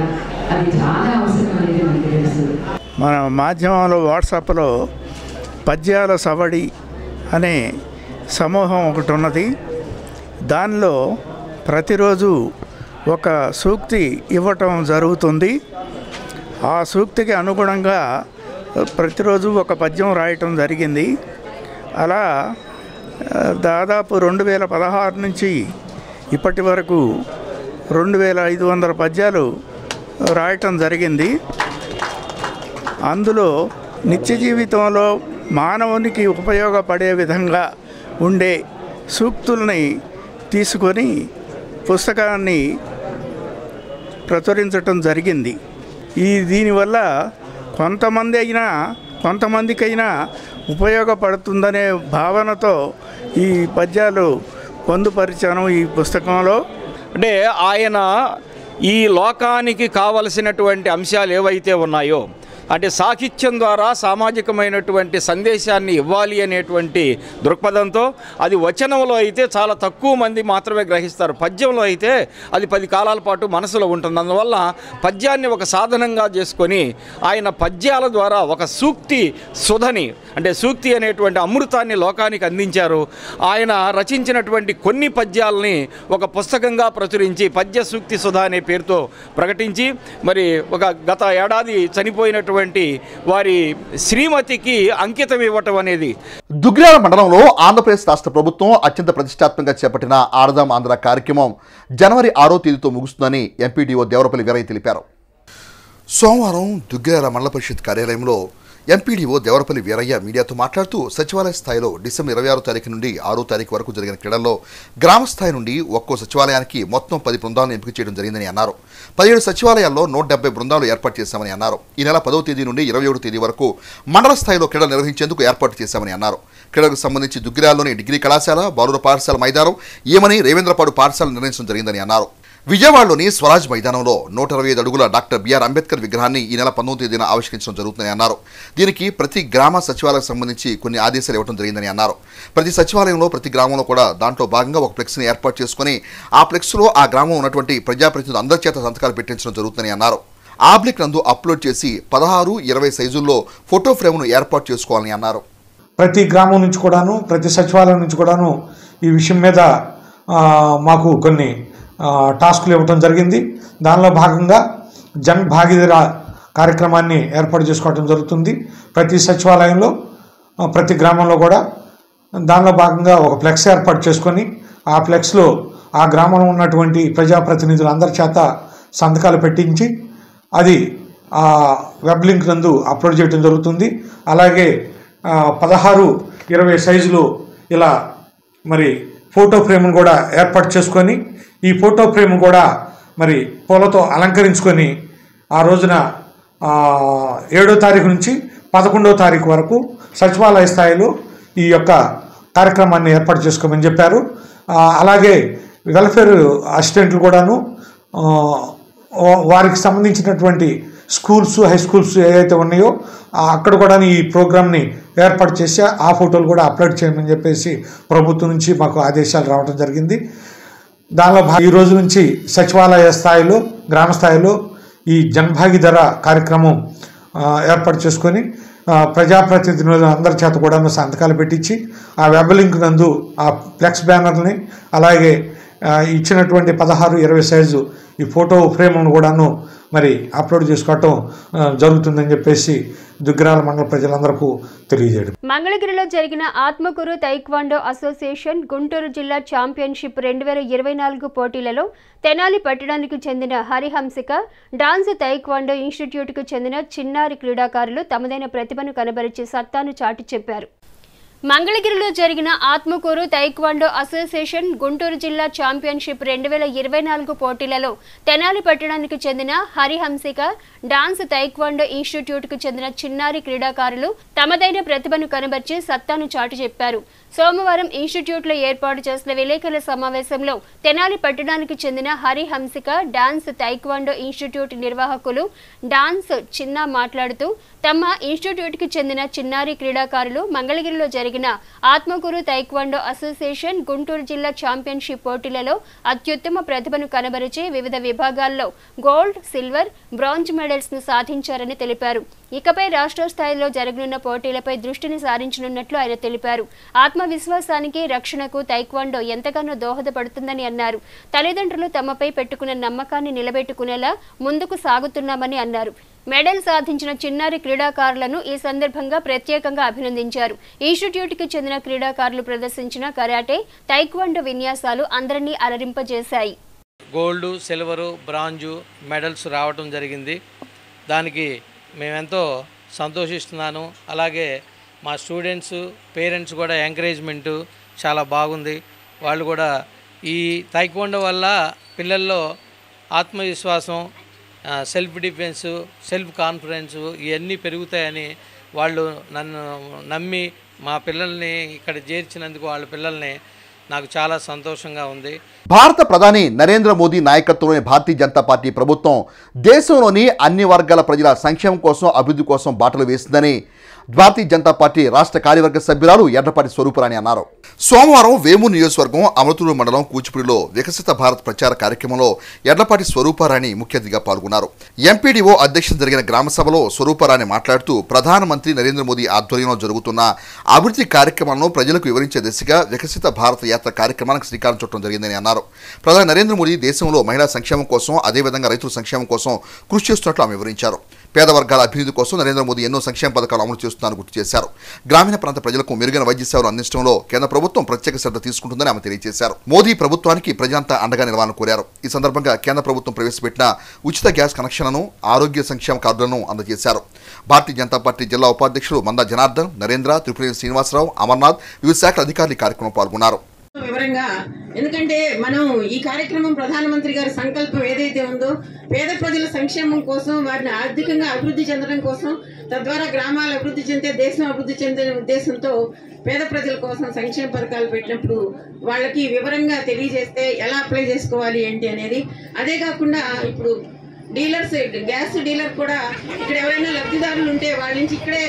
అది చాలా అవసరం అనేది మనకు తెలుసు. మన మాధ్యమంలో వాట్సాప్లో పద్యాల సవడి అనే సమూహం ఒకటి ఉన్నది. దానిలో ప్రతిరోజు ఒక సూక్తి ఇవ్వటం జరుగుతుంది. ఆ సూక్తికి అనుగుణంగా ప్రతిరోజు ఒక పద్యం రాయటం జరిగింది. అలా దాదాపు 2016 నుంచి ఇప్పటి వరకు 2500 పద్యాలు రాయటం జరిగింది. అందులో నిత్య జీవితంలో మానవునికి ఉపయోగపడే విధంగా ఉండే సూక్తుల్ని తీసుకొని పుస్తకాన్ని ప్రచురించటం జరిగింది. దీనివల్ల కొంతమందికైనా ఉపయోగపడుతుందనే భావనతో ఈ పద్యాలు పొందుపరిచాను ఈ పుస్తకంలో. అంటే ఆయన ఈ లోకానికి కావలసినటువంటి అంశాలు ఏవైతే ఉన్నాయో, అంటే సాహిత్యం ద్వారా సామాజికమైనటువంటి సందేశాన్ని ఇవ్వాలి అనేటువంటి దృక్పథంతో, అది వచనంలో అయితే చాలా తక్కువ మంది మాత్రమే గ్రహిస్తారు, పద్యంలో అయితే అది 10 కాలాల పాటు మనసులో ఉంటుంది. అందువల్ల పద్యాన్ని ఒక సాధనంగా చేసుకొని ఆయన పద్యాల ద్వారా ఒక సూక్తి సుధని, అంటే సూక్తి అనేటువంటి అమృతాన్ని లోకానికి అందించారు. ఆయన రచించినటువంటి కొన్ని పద్యాలని ఒక పుస్తకంగా ప్రచురించి పద్య సూక్తి సుధ అనే పేరుతో ప్రకటించి, మరి ఒక గత ఏడాది చనిపోయినటువంటి వారి శ్రీమతికి అంకితం ఇవ్వటం అనేది. దుగ్గ్యాల మండలంలో ఆంధ్రప్రదేశ్ రాష్ట్ర ప్రభుత్వం అత్యంత ప్రతిష్టాత్మకంగా చేపట్టిన ఆడదాం ఆంధ్ర కార్యక్రమం జనవరి 6వ తేదీతో ముగుస్తుందని ఎంపీడీఓ దేవరపల్లి వీరయ్య తెలిపారు. సోమవారం దుగ్గ్యాల మండల పరిషత్ కార్యాలయంలో ఎంపీడీఓ దేవరపల్లి వీరయ్య మీడియాతో మాట్లాడుతూ సచివాలయ స్థాయిలో డిసెంబర్ 26వ తారీఖు నుండి 6వ తారీఖు వరకు జరిగిన క్రీడల్లో గ్రామ స్థాయి నుండి ఒక్కో సచివాలయానికి మొత్తం 10 బృందాలను ఎంపిక చేయడం జరిగిందని అన్నారు. 17 సచివాలయాల్లో 170 బృందాలు ఏర్పాటు చేశామని అన్నారు. ఈ నెల 10వ తేదీ నుండి 21వ తేదీ వరకు మండల స్థాయిలో క్రీడలు నిర్వహించేందుకు ఏర్పాటు చేశామని అన్నారు. క్రీడలకు సంబంధించి దుగ్గిరాల్లోని డిగ్రీ కళాశాల, బాలుర పాఠశాల మైదానం, ఏమని రేవేంద్రపాడు పాఠశాల నిర్ణయించడం జరిగిందని అన్నారు. విజయవాడలోని స్వరాజ్ మైదానంలో 125 అడుగుల డాక్టర్ బిఆర్ అంబేద్కర్ విగ్రహాన్ని ఈ నెల 19వ తేదీన ఆవిష్కరించడం జరుగుతుందని అన్నారు. దీనికి ప్రతి గ్రామ సచివాలయానికి సంబంధించి కొన్ని ఆదేశాలు ఇవ్వడం జరిగిందని అన్నారు. ప్రతి సచివాలయంలో ప్రతి గ్రామంలో కూడా దాంట్లో భాగంగా ఒక ఫ్లెక్స్ని ఏర్పాటు చేసుకుని ఆ ఫ్లెక్స్లో ఆ గ్రామం ఉన్నటువంటి ప్రజాప్రతినిధులు అందరి చేత సంతకాలు పెట్టించడం జరుగుతుందని అన్నారు. ఆబ్లిక్ నందు అప్లోడ్ చేసి 16-20 సైజుల్లో ఫోటో ఫ్రేమ్ను ఏర్పాటు చేసుకోవాలని అన్నారు. ప్రతి గ్రామం నుంచి కూడాను, ప్రతి సచివాలయం నుంచి కూడాను ఈ విషయం మీద మాకు కొన్ని టాస్కులు ఇవ్వటం జరిగింది. దానిలో భాగంగా జన్ భాగీదార కార్యక్రమాన్ని ఏర్పాటు చేసుకోవడం జరుగుతుంది. ప్రతి సచివాలయంలో, ప్రతి గ్రామంలో కూడా దానిలో భాగంగా ఒక ఫ్లెక్స్ ఏర్పాటు చేసుకొని ఆ ఫ్లెక్స్లో ఆ గ్రామంలో ఉన్నటువంటి ప్రజాప్రతినిధులు అందరి చేత సంతకాలు పెట్టించి అది ఆ వెబ్ లింక్ నందు అప్లోడ్ చేయడం జరుగుతుంది. అలాగే 16-20 సైజులు ఇలా మరి ఫోటో ఫ్రేమ్ను కూడా ఏర్పాటు చేసుకొని ఈ ఫోటో ఫ్రేమ్ కూడా మరి పూలతో అలంకరించుకొని ఆ రోజున 7వ తారీఖు నుంచి 11వ తారీఖు వరకు సచివాలయ స్థాయిలో ఈ యొక్క కార్యక్రమాన్ని ఏర్పాటు చేసుకోమని చెప్పారు. అలాగే వెల్ఫేర్ అసిస్టెంట్లు కూడాను వారికి సంబంధించినటువంటి స్కూల్స్, హై స్కూల్స్ ఏవైతే ఉన్నాయో అక్కడ కూడా ఈ ప్రోగ్రామ్ని ఏర్పాటు చేసి ఆ ఫోటోలు కూడా అప్లోడ్ చేయమని చెప్పేసి ప్రభుత్వం నుంచి మాకు ఆదేశాలు రావడం జరిగింది. దానిలో ఈ రోజు నుంచి సచివాలయ స్థాయిలో, గ్రామ స్థాయిలో ఈ జనభాగీదార కార్యక్రమం ఏర్పాటు చేసుకొని ప్రజాప్రతినిధులు అందరి చేత కూడా సంతకాలు పెట్టించి ఆ వెబ్ లింక్ నందు ఆ ఫ్లెక్స్ బ్యానర్ని అలాగే ఇచ్చినటువంటి 16-20 సైజు ఈ ఫోటో ఫ్రేమ్ను కూడాను మరి అప్లోడ్ చేసుకోవటం జరుగుతుందని చెప్పేసి దుగ్గిరాల మండల ప్రజలందరికీ తెలియజేయడం. మంగళగిరిలో జరిగిన ఆత్మకూరు తైక్వాండో అసోసియేషన్ గుంటూరు జిల్లా ఛాంపియన్షిప్ 2024 పోటీలలో తెనాలి పట్టణానికి చెందిన హరిహంసిక, డాన్స్ తైక్వాండో ఇన్స్టిట్యూట్కు చెందిన చిన్నారి క్రీడాకారులు తమదైన ప్రతిభను కనబరిచి సత్తాను చాటి చెప్పారు. మంగళగిరిలో జరిగిన ఆత్మకూరు తైక్వాండో అసోసియేషన్ గుంటూరు జిల్లా ఛాంపియన్షిప్ 2024 పోటీలలో తెనాలి పట్టణానికి చెందిన హరిహంసిక, డాన్స్ తైక్వాండో ఇన్స్టిట్యూట్కు చెందిన చిన్నారి క్రీడాకారులు తమదైన ప్రతిభను కనబర్చి సత్తాను చాటి చెప్పారు. సోమవారం ఇన్స్టిట్యూట్లో ఏర్పాటు చేసిన విలేకరుల సమావేశంలో తెనాలి పట్టణానికి చెందిన హరిహంసిక డాన్స్ తైక్వాండో ఇన్స్టిట్యూట్ నిర్వాహకులు డాన్స్ చిన్న మాట్లాడుతూ తమ ఇన్స్టిట్యూట్కి చెందిన చిన్నారి క్రీడాకారులు మంగళగిరిలో జరిగిన ఆత్మకూరు తైక్వాండో అసోసియేషన్ గుంటూరు జిల్లా ఛాంపియన్షిప్ పోటీలలో అత్యుత్తమ ప్రతిభను కనబరిచి వివిధ విభాగాల్లో గోల్డ్, సిల్వర్, బ్రాంజ్ మెడల్స్ ను సాధించారని తెలిపారు. ఇకపై రాష్ట్ర స్థాయిలో జరగనున్న పోటీలపై దృష్టిని సారించనున్నట్లు ఆయన తెలిపారు. ఆత్మవిశ్వాసానికి, రక్షణకు తైక్వాండో ఎంతగానో దోహదపడుతుందని అన్నారు. తల్లిదండ్రులు తమపై పెట్టుకున్న నమ్మకాన్ని నిలబెట్టుకునేలా ముందుకు సాగుతున్నామని అన్నారు. మెడల్ సాధించిన చిన్నారి క్రీడాకారులను ఈ సందర్భంగా ప్రత్యేకంగా అభినందించారు. ఇన్స్టిట్యూట్కి చెందిన క్రీడాకారులు ప్రదర్శించిన కరాటే, తైక్వాండో విన్యాసాలు అందరినీ అలరింపజేశాయి. గోల్డ్, సిల్వరు, బ్రాంజు మెడల్స్ రావడం జరిగింది. దానికి మేమెంతో సంతోషిస్తున్నాను. అలాగే మా స్టూడెంట్స్, పేరెంట్స్ కూడా ఎంకరేజ్మెంటు చాలా బాగుంది. వాళ్ళు కూడా ఈ తైక్వాండో వల్ల పిల్లల్లో ఆత్మవిశ్వాసం, సెల్ఫ్ డిఫెన్సు, సెల్ఫ్ కాన్ఫిడెన్సు ఇవన్నీ పెరుగుతాయని వాళ్ళు నన్ను నమ్మి మా పిల్లల్ని ఇక్కడ చేర్చినందుకు వాళ్ళ పిల్లల్ని నాకు చాలా సంతోషంగా ఉంది. భారత ప్రధాని నరేంద్ర మోదీ నాయకత్వంలోని భారతీయ జనతా పార్టీ ప్రభుత్వం దేశంలోని అన్ని వర్గాల ప్రజల సంక్షేమం కోసం, అభివృద్ధి కోసం బాటలు వేసిందని భారతీయ జనతా పార్టీ రాష్ట్ర కార్యవర్గ సభ్యురాలు ఎర్రపాటి స్వరూపరాణి అన్నారు. సోమవారం వేమూరు నియోజకవర్గం అమృతూరు మండలం కూచిపూడిలో వికసిత భారత్ ప్రచార కార్యక్రమంలో ఎర్రపాటి స్వరూపరాణి ముఖ్య అతిథిగా పాల్గొన్నారు. ఎంపీడీఓ అధ్యక్షతన జరిగిన గ్రామ సభలో స్వరూపరాణి మాట్లాడుతూ ప్రధానమంత్రి నరేంద్ర మోదీ ఆధ్వర్యంలో జరుగుతున్న అభివృద్ధి కార్యక్రమాలను ప్రజలకు వివరించే దిశగా వికసిత భారత యాత్ర కార్యక్రమానికి శ్రీకారం చుట్టడం జరిగిందని అన్నారు. ప్రధాని నరేంద్ర మోదీ దేశంలో మహిళా సంక్షేమం కోసం, అదేవిధంగా రైతుల సంక్షేమం కోసం కృషి చేస్తున్నట్లు ఆమె వివరించారు. పేద వర్గాల అభివృద్ధి కోసం నరేంద్ర మోదీ ఎన్నో సంక్షేమ పథకాలు అమలు చేస్తున్నారని గుర్తు చేశారు. గ్రామీణ ప్రాంత ప్రజలకు మెరుగైన వైద్య సేవలు అందించడంలో కేంద్ర ప్రభుత్వం ప్రత్యేక శ్రద్ధ తీసుకుంటుందని ఆమె తెలియజేశారు. మోదీ ప్రభుత్వానికి ప్రజలంతా అండగా నిలవాలని కోరారు. ఈ సందర్భంగా కేంద్ర ప్రభుత్వం ప్రవేశపెట్టిన ఉచిత గ్యాస్ కనెక్షన్లను, ఆరోగ్య సంక్షేమ కార్డులను అందజేశారు. భారతీయ జనతా పార్టీ జిల్లా ఉపాధ్యక్షులు మందా జనార్దన్, నరేంద్ర, త్రిపురేని శ్రీనివాసరావు, అమర్నాథ్, వివిధ శాఖల అధికారులు కార్యక్రమం పాల్గొన్నారు. వివరంగా ఎందుకంటే మనం ఈ కార్యక్రమం ప్రధానమంత్రి గారి సంకల్పం ఏదైతే ఉందో పేద ప్రజల సంక్షేమం కోసం, వారిని ఆర్థికంగా అభివృద్ధి చెందడం కోసం, తద్వారా గ్రామాలు అభివృద్ధి చెందే, దేశం అభివృద్ధి చెందే ఉద్దేశంతో పేద ప్రజల కోసం సంక్షేమ పథకాలు పెట్టినప్పుడు వాళ్ళకి వివరంగా తెలియజేస్తే ఎలా అప్లై చేసుకోవాలి ఏంటి అనేది. అదే కాకుండా ఇప్పుడు డీలర్స్, గ్యాస్ డీలర్ కూడా ఇక్కడ ఎవరైనా లబ్ధిదారులు ఉంటే వాళ్ళ నుంచి ఇక్కడే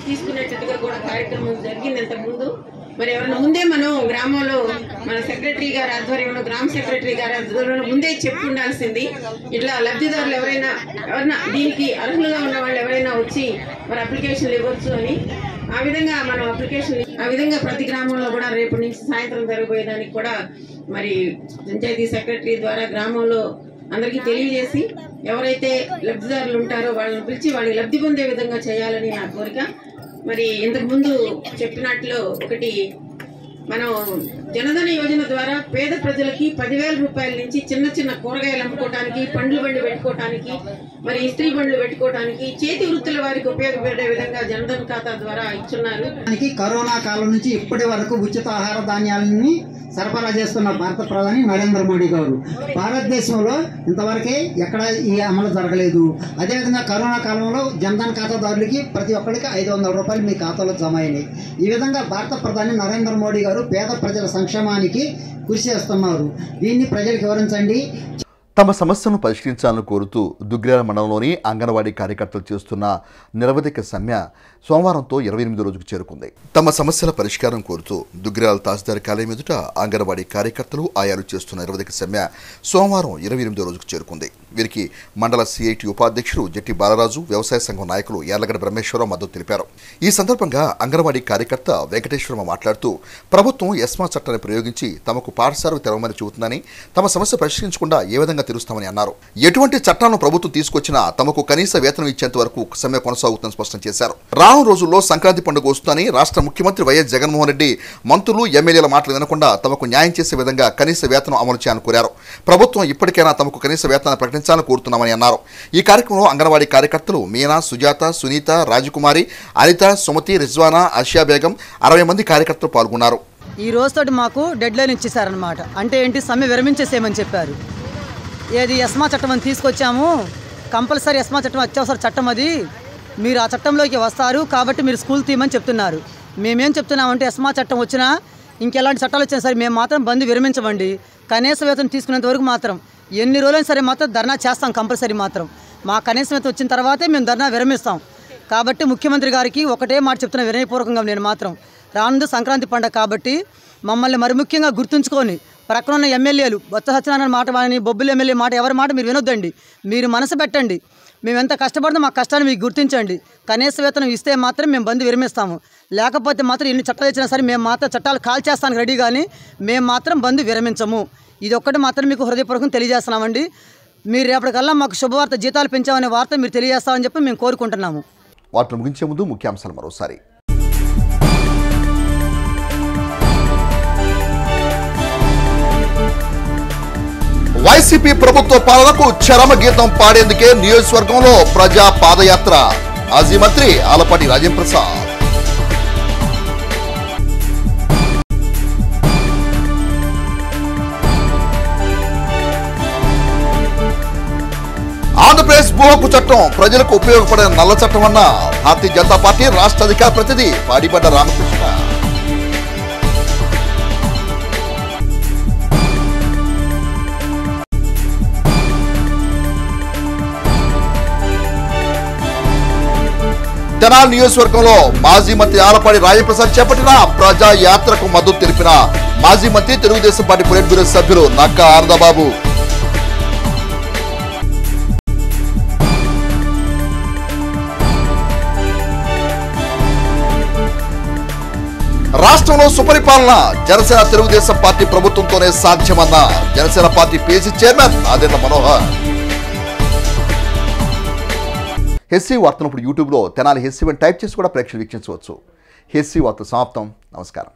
తీసుకునేటట్టుగా కూడా కార్యక్రమం జరిగింది ఇంతకుముందు. మరి ఎవరైనా ముందే మనం గ్రామంలో మన సెక్రటరీ గారి ఆధ్వర్యంలో, గ్రామ సెక్రటరీ గారి ఆధ్వర్యంలో ముందే చెప్పి ఉండాల్సింది. ఇట్లా లబ్ధిదారులు ఎవరైనా దీనికి అర్హులుగా ఉన్న వాళ్ళు ఎవరైనా వచ్చి మరి అప్లికేషన్లు ఇవ్వచ్చు అని. ఆ విధంగా మనం అప్లికేషన్ ఆ విధంగా ప్రతి గ్రామంలో కూడా రేపటి నుంచి సాయంత్రం జరగబోయేదానికి కూడా మరి పంచాయతీ సెక్రటరీ ద్వారా గ్రామంలో అందరికీ తెలియజేసి ఎవరైతే లబ్ధిదారులు ఉంటారో వాళ్ళని పిలిచి వాళ్ళకి లబ్ధి పొందే విధంగా చేయాలని నా కోరిక. మరి ఇంతకుముందు చెప్పినట్లు ఒకటి మనం జనధన యోజన ద్వారా పేద ప్రజలకి 10,000 రూపాయల నుంచి చిన్న చిన్న కూరగాయలు అమ్ముకోవడానికి, పండ్ల బండి పెట్టుకోవడానికి, మరి ఇస్త్రీ బండ్లు పెట్టుకోవడానికి, చేతి వృత్తుల వారికి ఉపయోగపడే విధంగా జనధన ఖాతా ద్వారా ఇచ్చున్నారు. కరోనా కాలం నుంచి ఇప్పటి వరకు ఉచిత ఆహార ధాన్యాలని సరఫరా చేస్తున్న భారత ప్రధాని నరేంద్ర మోడీ గారు. భారతదేశంలో ఇంతవరకే ఎక్కడ ఈ అమలు జరగలేదు. అదేవిధంగా కరోనా కాలంలో జన్ధన్ ఖాతాదారులకి ప్రతి ఒక్కరికి 500 రూపాయలు మీ ఖాతాలో జమ అయినాయి. ఈ విధంగా భారత ప్రధాని నరేంద్ర మోడీ గారు పేద ప్రజల సంక్షేమానికి కృషి చేస్తున్నారు. దీన్ని ప్రజలకు వివరించండి. తమ సమస్యను పరిష్కరించాలని కోరుతూ దుగ్గిరాల మండలంలోని అంగన్వాడీ కార్యకర్తలు చేస్తున్న నిరవధిక సమ్మె సోమవారంతో 28వ రోజుకు చేరుకుంది. తమ సమస్యల పరిష్కారం కోరుతూ దుగ్గిరాల తహసీల్దార్ కార్యాలయం ఎదుట అంగన్వాడీ కార్యకర్తలు ఆయాలు చేస్తున్న నిరవధిక సమ్మె సోమవారం 28వ రోజుకు చేరుకుంది. వీరికి మండల సిఐటి ఉపాధ్యక్షుడు జట్టి బాలరాజు, వ్యవసాయ సంఘం నాయకులు యార్లగడ్డ బ్రహ్మేశ్వరరావు మద్దతు తెలిపారు. ఈ సందర్భంగా అంగన్వాడీ కార్యకర్త వెంకటేశ్వరమ్మ మాట్లాడుతూ ప్రభుత్వం ఎస్మా చట్టాన్ని ప్రయోగించి తమకు పాఠశాలకు తెరవమని చెబుతుందని, తమ సమస్య పరిష్కరించకుండా ఏ విధంగా తెరుస్తామని అన్నారు. ఎటువంటి చట్టాలను ప్రభుత్వం తీసుకొచ్చినా తమకు కనీస వేతనం ఇచ్చేంత వరకు సమ్మె కొనసాగుతుందని స్పష్టం చేశారు. రాను రోజుల్లో సంక్రాంతి పండుగ వస్తుందని రాష్ట్ర ముఖ్యమంత్రి వైఎస్ జగన్మోహన్ రెడ్డి మంత్రులు, ఎమ్మెల్యేల మాటలు వినకుండా తమకు న్యాయం చేసే విధంగా కనీస వేతనం అమలు చేయాలని కోరారు. ప్రభుత్వం ఇప్పటికైనా తమకు కనీస వేతనాన్ని ప్రకటించాలని కోరుతున్నామని అన్నారు. ఈ కార్యక్రమంలో అంగన్వాడీ కార్యకర్తలు మీనా, సుజాత, సునీత, రాజకుమారి, అనిత, సుమతి, రిజ్వానా, ఆసియా బేగం 60 మంది కార్యకర్తలు పాల్గొన్నారు. ఈ రోజుతోటి మాకు డెడ్ లైన్ ఇచ్చేసారనమాట. అంటే ఏంటి, సమ్మె విరమించేసేయమని చెప్పారు. ఏది ఎస్మా చట్టం అని తీసుకొచ్చాము, కంపల్సరీ ఎస్మా చట్టం అత్యవసర చట్టం, అది మీరు ఆ చట్టంలోకి వస్తారు కాబట్టి మీరు స్కూల్ తీయమని చెప్తున్నారు. మేమేం చెప్తున్నామంటే ఎస్మా చట్టం వచ్చినా ఇంకెలాంటి చట్టాలు వచ్చినా సరే మేము మాత్రం బంద్ విరమించమండి. కనీస వేతనం తీసుకునేంత వరకు మాత్రం ఎన్ని రోజులైనా సరే మాత్రం ధర్నా చేస్తాం. కంపల్సరీ మాత్రం మా కనీస వేతనం వచ్చిన తర్వాతే మేము ధర్నా విరమిస్తాం. కాబట్టి ముఖ్యమంత్రి గారికి ఒకటే మాట చెప్తున్నా వినయపూర్వకంగా, నేను మాత్రం రానుంది సంక్రాంతి పండుగ కాబట్టి మమ్మల్ని మరి ముఖ్యంగా గుర్తుంచుకొని ప్రక్కన ఉన్న ఎమ్మెల్యేలు బొత్స సత్యనారాయణ మాట కానీ, బొబ్బులు ఎమ్మెల్యే మాట, ఎవరి మాట మీరు వినొద్దండి. మీరు మనసు పెట్టండి. మేము ఎంత కష్టపడినా మా కష్టాన్ని మీకు గుర్తించండి. కనీస వేతనం ఇస్తే మాత్రం మేము బంద్ విరమిస్తాము. లేకపోతే మాత్రం ఎన్ని చట్టాలు ఇచ్చినా సరే మేము మాత్రం చట్టాలు కాల్ చేస్తానికి రెడీ, కానీ మేము మాత్రం బంద్ విరమించము. ఇది ఒక్కటి మాత్రం మీకు హృదయపూర్వకంగా తెలియజేస్తున్నామండి. మీరు రేపటికల్లా మాకు శుభవార్త, జీతాలు పెంచామనే వార్త మీరు తెలియజేస్తామని చెప్పి మేము కోరుకుంటున్నాము. వార్తలు ముగించే ముందు ముఖ్యాంశాలు మరోసారి. వైసీపీ ప్రభుత్వ పాలనకు చరమగీతం పాడేందుకే నియోజకవర్గంలో ప్రజా పాదయాత్ర. మాజీ మంత్రి ఆలపాటి రాజేంద్ర ప్రసాద్. ఆంధ్రప్రదేశ్ భూ హక్కు చట్టం ప్రజలకు ఉపయోగపడే నల్ల చట్టం అన్న భారతీయ జనతా పార్టీ రాష్ట్ర అధికార ప్రతినిధి పాడిపడ్డ రామకృష్ణ. తెనాలి నియోజకవర్గంలో మాజీ మంత్రి ఆలపాటి రాజప్రసాద్ చేపట్టిన ప్రజా యాత్రకు మద్దతు తెలిపిన మాజీ మంత్రి తెలుగుదేశం పార్టీ పొలిట్ బ్యూరో సభ్యులు నక్కా ఆనందబాబు. రాష్ట్రంలో సుపరిపాలన జనసేన తెలుగుదేశం పార్టీ ప్రభుత్వంతోనే సాధ్యమన్న Janasena party PC chairman Nadendla Manohar. హెస్సీ వార్తను ఇప్పుడు యూట్యూబ్లో తెనాలి హెస్సీ టైప్ చేసి కూడా ప్రేక్షకులు వీక్షించవచ్చు. హెస్సీ వార్త సమాప్తం. నమస్కారం.